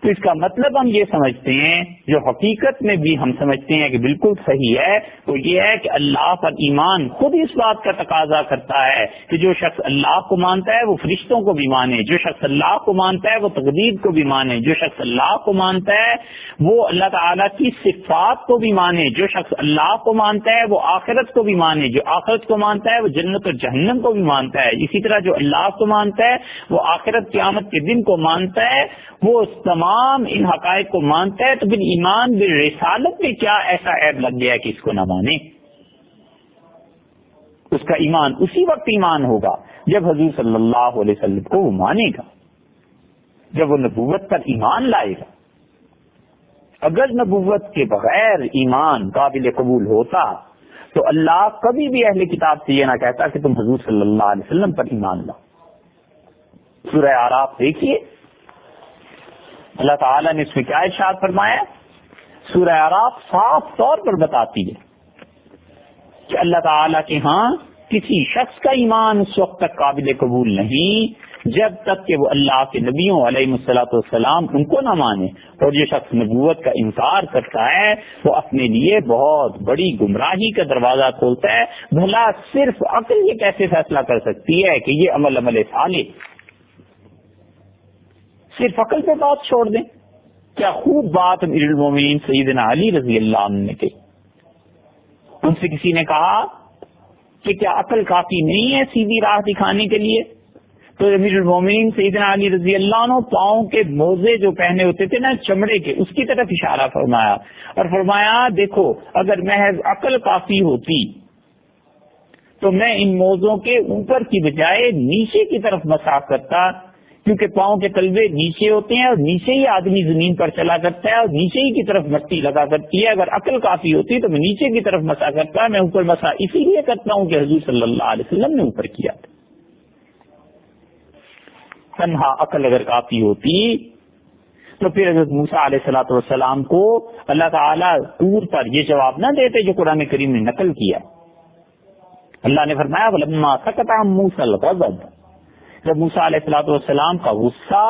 تو اس کا مطلب ہم یہ سمجھتے ہیں، جو حقیقت میں بھی ہم سمجھتے ہیں کہ بالکل صحیح ہے، وہ یہ ہے کہ اللہ پر ایمان خود اس بات کا تقاضا کرتا ہے کہ جو شخص اللہ کو مانتا ہے وہ فرشتوں کو بھی مانے، جو شخص اللہ کو مانتا ہے وہ تقدیر کو بھی مانے، جو شخص اللہ کو مانتا ہے وہ اللہ تعالیٰ کی صفات کو بھی مانے، جو شخص اللہ کو مانتا ہے وہ آخرت کو بھی مانے، جو آخرت کو مانتا ہے وہ جنت اور جہنم کو بھی مانتا ہے، اسی طرح جو اللہ کو مانتا ہے وہ آخرت قیامت کے دن کو مانتا ہے، وہ تمام ان حقائق کو مانتا ہے۔ تو پھر ایمان بالرسالت میں کیا ایسا عیب لگ گیا کہ اس کو نہ مانے؟ اس کا ایمان اسی وقت ایمان ہوگا جب حضور صلی اللہ علیہ وسلم کو وہ مانے گا، جب وہ نبوت پر ایمان لائے گا۔ اگر نبوت کے بغیر ایمان قابل قبول ہوتا تو اللہ کبھی بھی اہل کتاب سے یہ نہ کہتا کہ تم حضور صلی اللہ علیہ وسلم پر ایمان لاؤ۔ سورہ اعراف دیکھیے، اللہ تعالیٰ نے اس میں کیا ارشاد فرمایا؟ سورہ اعراف صاف طور پر بتاتی ہے کہ اللہ تعالیٰ کے ہاں کسی شخص کا ایمان اس وقت تک قابل قبول نہیں جب تک کہ وہ اللہ کے نبیوں علیہ الصلوۃ والسلام ان کو نہ مانے، اور جو شخص نبوت کا انکار کرتا ہے وہ اپنے لیے بہت بڑی گمراہی کا دروازہ کھولتا ہے۔ بھلا صرف عقل یہ کیسے فیصلہ کر سکتی ہے کہ یہ عمل صالح؟ صرف عقل پہ بات چھوڑ دیں۔ کیا خوب بات امیر المومنین سیدنا علی رضی اللہ عنہ نے کہی۔ ان سے کسی نے کہا کہ کیا عقل کافی نہیں ہے سیدھی راہ دکھانے کے لیے؟ تو امیر المومنین سیدنا علی رضی اللہ عنہ پاؤں کے موزے جو پہنے ہوتے تھے نا چمڑے کے، اس کی طرف اشارہ فرمایا اور فرمایا دیکھو اگر محض عقل کافی ہوتی تو میں ان موزوں کے اوپر کی بجائے نیچے کی طرف مسح کرتا، کیونکہ پاؤں کے تلوے نیچے ہوتے ہیں اور نیچے ہی آدمی زمین پر چلا کرتا ہے اور نیچے ہی کی طرف مٹی لگا کرتی ہے۔ اگر عقل کافی ہوتی تو میں نیچے کی طرف مسح کرتا، میں اوپر مسح اسی لیے کرتا ہوں کہ حضور صلی اللہ علیہ وسلم نے اوپر کیا تھا۔ تنہا عقل اگر کافی ہوتی تو پھر حضرت موسیٰ علیہ الصلوۃ والسلام کو اللہ تعالیٰ طور پر یہ جواب نہ دیتے جو قرآن کریم نے نقل کیا۔ اللہ نے فرمایا وَلَمَّا سَكَتَ عَن مُوسَى الْغَضَبُ، جب موسیٰ علیہ الصلوۃ والسلام کا غصہ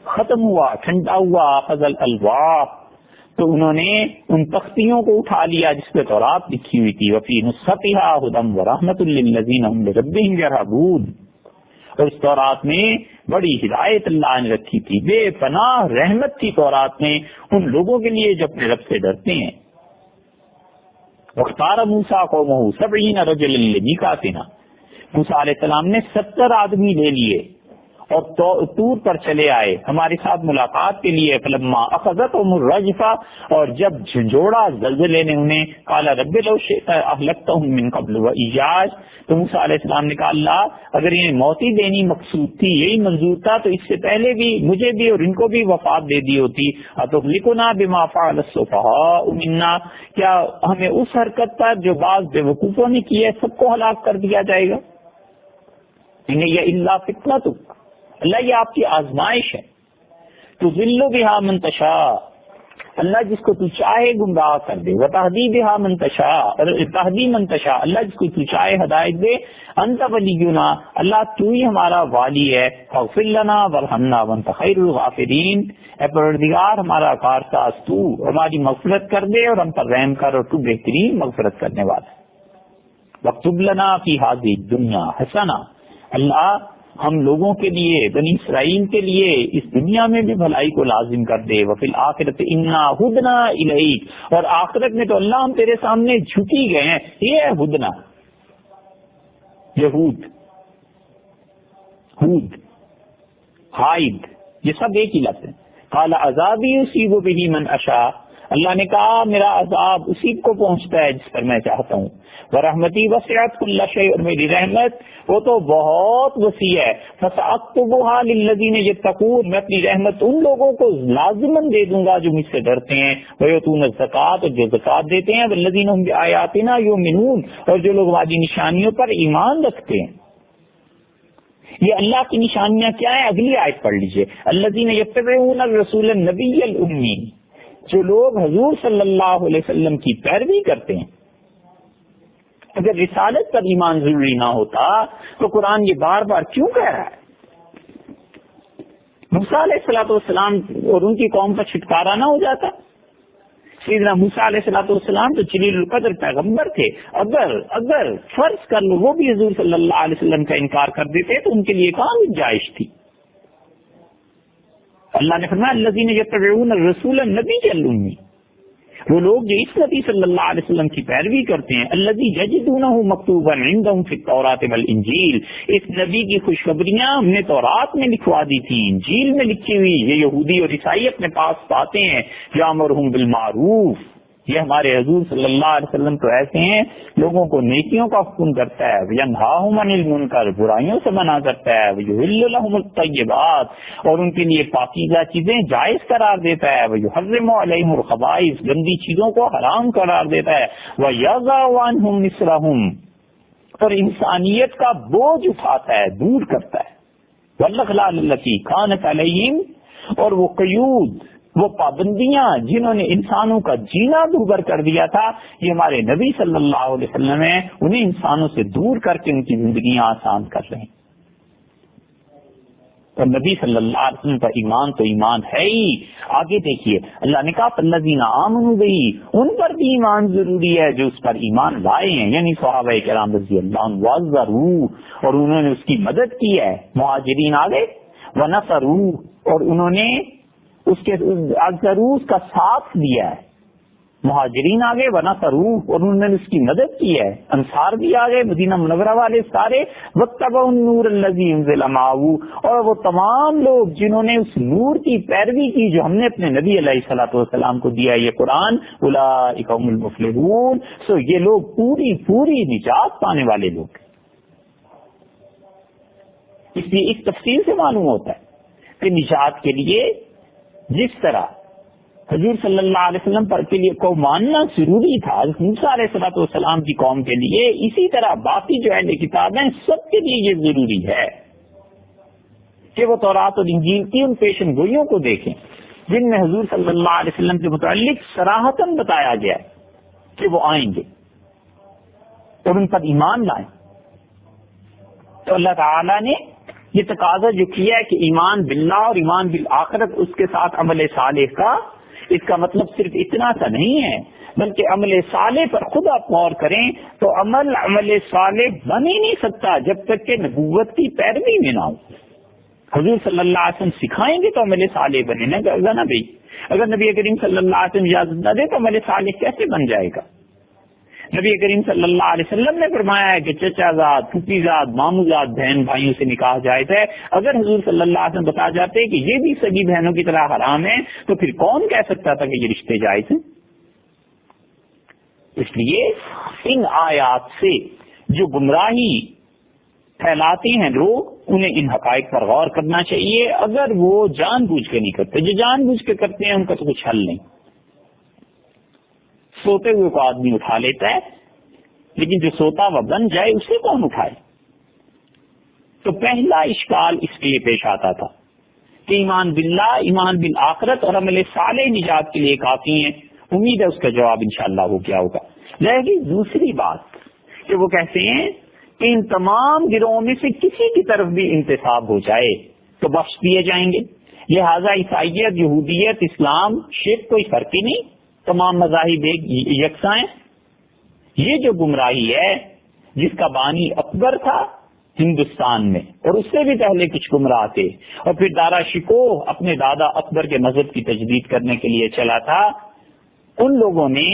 ختم ہوا، ٹھنڈا ہوا، أَخَذَ الْأَلْوَاحَ، تو انہوں نے ان تختیوں کو اٹھا لیا جس پہ تورات لکھی ہوئی تھی، وَفِي نُسْخَتِهَا هُدًى وَرَحْمَةٌ لِّلَّذِينَ هُمْ لِرَبِّهِمْ يَرْهَبُونَ، اور اس تورات میں بڑی ہدایت اللہ نے رکھی تھی، بے پناہ رحمت تھی تورات میں ان لوگوں کے لیے جو اپنے رب سے ڈرتے ہیں۔ وَاخْتَارَ مُوسَىٰ قَوْمَهُ 70 رَجُلًا لِّمِيقَاتِنَا، موسیٰ علیہ السلام نے 70 آدمی لے لیے اور طور پر چلے آئے ہمارے ساتھ ملاقات کے لیے، فلما اخذتهم الرجفہ، اور جب جھنجھوڑا زلزلے نے انہیں، قال رب لو شئت اهلكتهم من قبل وإياي، تو موسیٰ علیہ السلام نے کہا اللہ اگر انہیں موت ہی دینی مقصود تھی، یہی منظور تھا، تو اس سے پہلے بھی مجھے بھی اور ان کو بھی وفات دے دی ہوتی۔ اتهلكنا بما فعل السفهاء منا، کیا ہمیں اس حرکت پر جو بعض بے وقوفوں نے کی ہے سب کو ہلاک کر دیا جائے گا؟ ان یہ الا فتنتک، اللہ یہ آپ کی آزمائش ہے، تضل بہا من تشاء، اللہ جس کو تو چاہے گمراہ کر دے، وتہدی بہا من تشاء، تہدی من تشاء، اللہ جس کو تو چاہے ہدایت دے، انت ولینا، اللہ تو ہی ہمارا والی ہے، فاغفر لنا وارحمنا وانت خیر الغافرین، اے پروردگار ہمارا کارساز تو ہماری مغفرت کر دے اور ہم پر رحم کر، اور تو بہترین مغفرت کرنے والا ہے۔ واکتب لنا فی ہذہ الدنیا حسنہ، اللہ ہم لوگوں کے لیے، بنی اسرائیل کے لیے اس دنیا میں بھی بھلائی کو لازم کر دے، وفی الآخرۃ انا ہدنا الیک، اور آخرت میں تو اللہ ہم تیرے سامنے جھکی گئے ہیں، یہ ہے ہدنا، یہود، ہود، حائد، یہ سب ایک ہی لفظ ہے۔ قال عذابی یصیب بہ من اشاء، اللہ نے کہا میرا عذاب اسی کو پہنچتا ہے جس پر میں چاہتا ہوں، ورحمتی وسعت کل شیء، اور میری رحمت وہ تو بہت وسیع ہے، فسأکتبها للذین یتقون، میں اپنی رحمت ان لوگوں کو لازماً دے دوں گا جو مجھ سے ڈرتے ہیں، ویؤتون الزکوٰۃ، اور جو زکوٰۃ دیتے ہیں، والذین هم بآیاتنا یؤمنون، اور جو لوگ ہماری نشانیوں پر ایمان رکھتے ہیں۔ یہ اللہ کی نشانیاں کیا ہیں؟ اگلی آیت پڑھ لیجئے، الذین یتبعون الرسول النبی الامی، جو لوگ حضور صلی اللہ علیہ وسلم کی پیروی کرتے ہیں۔ اگر رسالت پر ایمان ضروری نہ ہوتا تو قرآن یہ بار بار کیوں کہہ رہا ہے؟ موسیٰ علیہ السلام اور ان کی قوم کا چھٹکارا نہ ہو جاتا؟ سیدنا موسیٰ علیہ السلام تو جلیل القدر پیغمبر تھے، اگر فرض کر لو وہ بھی حضور صلی اللہ علیہ وسلم کا انکار کر دیتے تو ان کے لیے کہاں گنجائش تھی؟ اللہ نے فرمایا الذین یتبعون الرسول النبی الامی، وہ لوگ جو اس نبی صلی اللہ علیہ وسلم کی پیروی کرتے ہیں، الذی یجدونہ مکتوبا عندہم فی التوراۃ والانجیل، اس نبی کی خوشخبریاں ہم نے تورات میں لکھوا دی تھی، انجیل میں لکھی ہوئی، یہ یہودی اور عیسائی اپنے پاس پاتے ہیں، یامرہم بالمعروف، یہ ہمارے حضور صلی اللہ علیہ وسلم تو ایسے ہیں لوگوں کو نیکیوں کا حکم کرتا ہے، وینہاہم عن المنکر، برائیوں سے منع کرتا ہے، ویحل لہم الطیبات، اور ان کے لیے پاکیزہ چیزیں جائز قرار دیتا ہے، ویحرم علیہم الخبائث، گندی چیزوں کو حرام قرار دیتا ہے، ویضع عنہم مصرہم، اور انسانیت کا بوجھ اٹھاتا ہے، دور کرتا ہے، والاغلال التی کانت علیہم، اور وہ قیود، وہ پابندیاں جنہوں نے انسانوں کا جینا دوبر کر دیا تھا، یہ ہمارے نبی صلی اللہ علیہ وسلم ہیں، انہیں انسانوں سے دور کر کے ان کی زندگیاں آسان کر رہے ہیں۔ اور نبی صلی اللہ علیہ وسلم کا ایمان تو ایمان ہے ہی۔ آگے دیکھیے اللہ نے کہا الذین آمنوا بہ، ان پر بھی ایمان ضروری ہے جو اس پر ایمان لائے ہیں، یعنی صحابہ کرام رضی اللہ عنہم، وعزروہ، اور انہوں نے اس کی مدد کی ہے، مہاجرین آگے، ونصروہ، اور انہوں نے اس کے عزروہ کا ساتھ دیا ہے، مہاجرین آگے، ونصروہ، اور انہوں نے اس کی مدد کی ہے، انصار بھی آگے، مدینہ منورہ والے سارے، واتبعوا النور الذی انزل معہ، اور وہ تمام لوگ جنہوں نے اس نور کی پیروی کی جو ہم نے اپنے نبی علیہ الصلوۃ والسلام کو دیا، یہ قرآن، اولئک هم المفلحون، سو یہ لوگ پوری نجات پانے والے لوگ۔ اس لیے اس تفصیل سے معلوم ہوتا ہے کہ نجات کے لیے جس طرح حضور صلی اللہ علیہ وسلم پر کے لیے کو ماننا ضروری تھا موسیٰ علیہ الصلوۃ والسلام کی قوم کے لیے، اسی طرح باقی جو اہل کتاب ہیں سب کے لیے یہ ضروری ہے کہ وہ تورات اور انجیل کی ان پیشن گوئیوں کو دیکھیں جن میں حضور صلی اللہ علیہ وسلم کے متعلق صراحتاً بتایا گیا ہے کہ وہ آئیں گے، اور ان پر ایمان لائیں۔ تو اللہ تعالیٰ نے یہ تقاضا جو کیا ہے کہ ایمان باللہ اور ایمان بالآخرت، اس کے ساتھ عمل صالح کا، اس کا مطلب صرف اتنا سا نہیں ہے بلکہ عمل صالح پر خود آپ غور کریں تو عمل صالح بن ہی نہیں سکتا جب تک کہ نبوت کی پیروی میں نہ ہو۔ حضور صلی اللہ علیہ وسلم سکھائیں گے تو عمل صالح بنے گا نا بھائی، اگر نبی کریم صلی اللہ علیہ وسلم اجازت نہ دے تو عمل صالح کیسے بن جائے گا؟ نبی کریم صلی اللہ علیہ وسلم نے فرمایا ہے کہ چچا زاد، پھوپھی زاد، مامو زاد بہن بھائیوں سے نکاح جائز ہے. اگر حضور صلی اللہ علیہ وسلم بتا جاتے کہ یہ بھی سگی بہنوں کی طرح حرام ہے تو پھر کون کہہ سکتا تھا کہ یہ رشتے جائز ہیں؟ اس لیے ان آیات سے جو گمراہی پھیلاتے ہیں لوگ، انہیں ان حقائق پر غور کرنا چاہیے. اگر وہ جان بوجھ کے نہیں کرتے، جو جان بوجھ کے کرتے ہیں ان کا تو کچھ حل نہیں. سوتے ہوئے کو آدمی اٹھا لیتا ہے، لیکن جو سوتا ہوا بن جائے اسے کون اٹھائے؟ تو پہلا اشکال اس لیے پیش آتا تھا کہ ایمان باللہ، ایمان بالآخرت اور عمل صالح نجات کے لیے کافی ہیں. امید ہے اس کا جواب انشاءاللہ ہو کیا ہوگا. رہ گئی دوسری بات کہ وہ کہتے ہیں کہ ان تمام گروہوں میں سے کسی کی طرف بھی انتصاب ہو جائے تو بخش دیے جائیں گے. لہذا عیسائیت، یہودیت، اسلام، شرک کوئی فرق ہی نہیں، تمام مذاہب ایک یکساں ہیں. یہ جو گمراہی ہے جس کا بانی اکبر تھا ہندوستان میں، اور اس سے بھی پہلے کچھ گمراہ تھے، اور پھر دارا شکوہ اپنے دادا اکبر کے مذہب کی تجدید کرنے کے لیے چلا تھا، ان لوگوں نے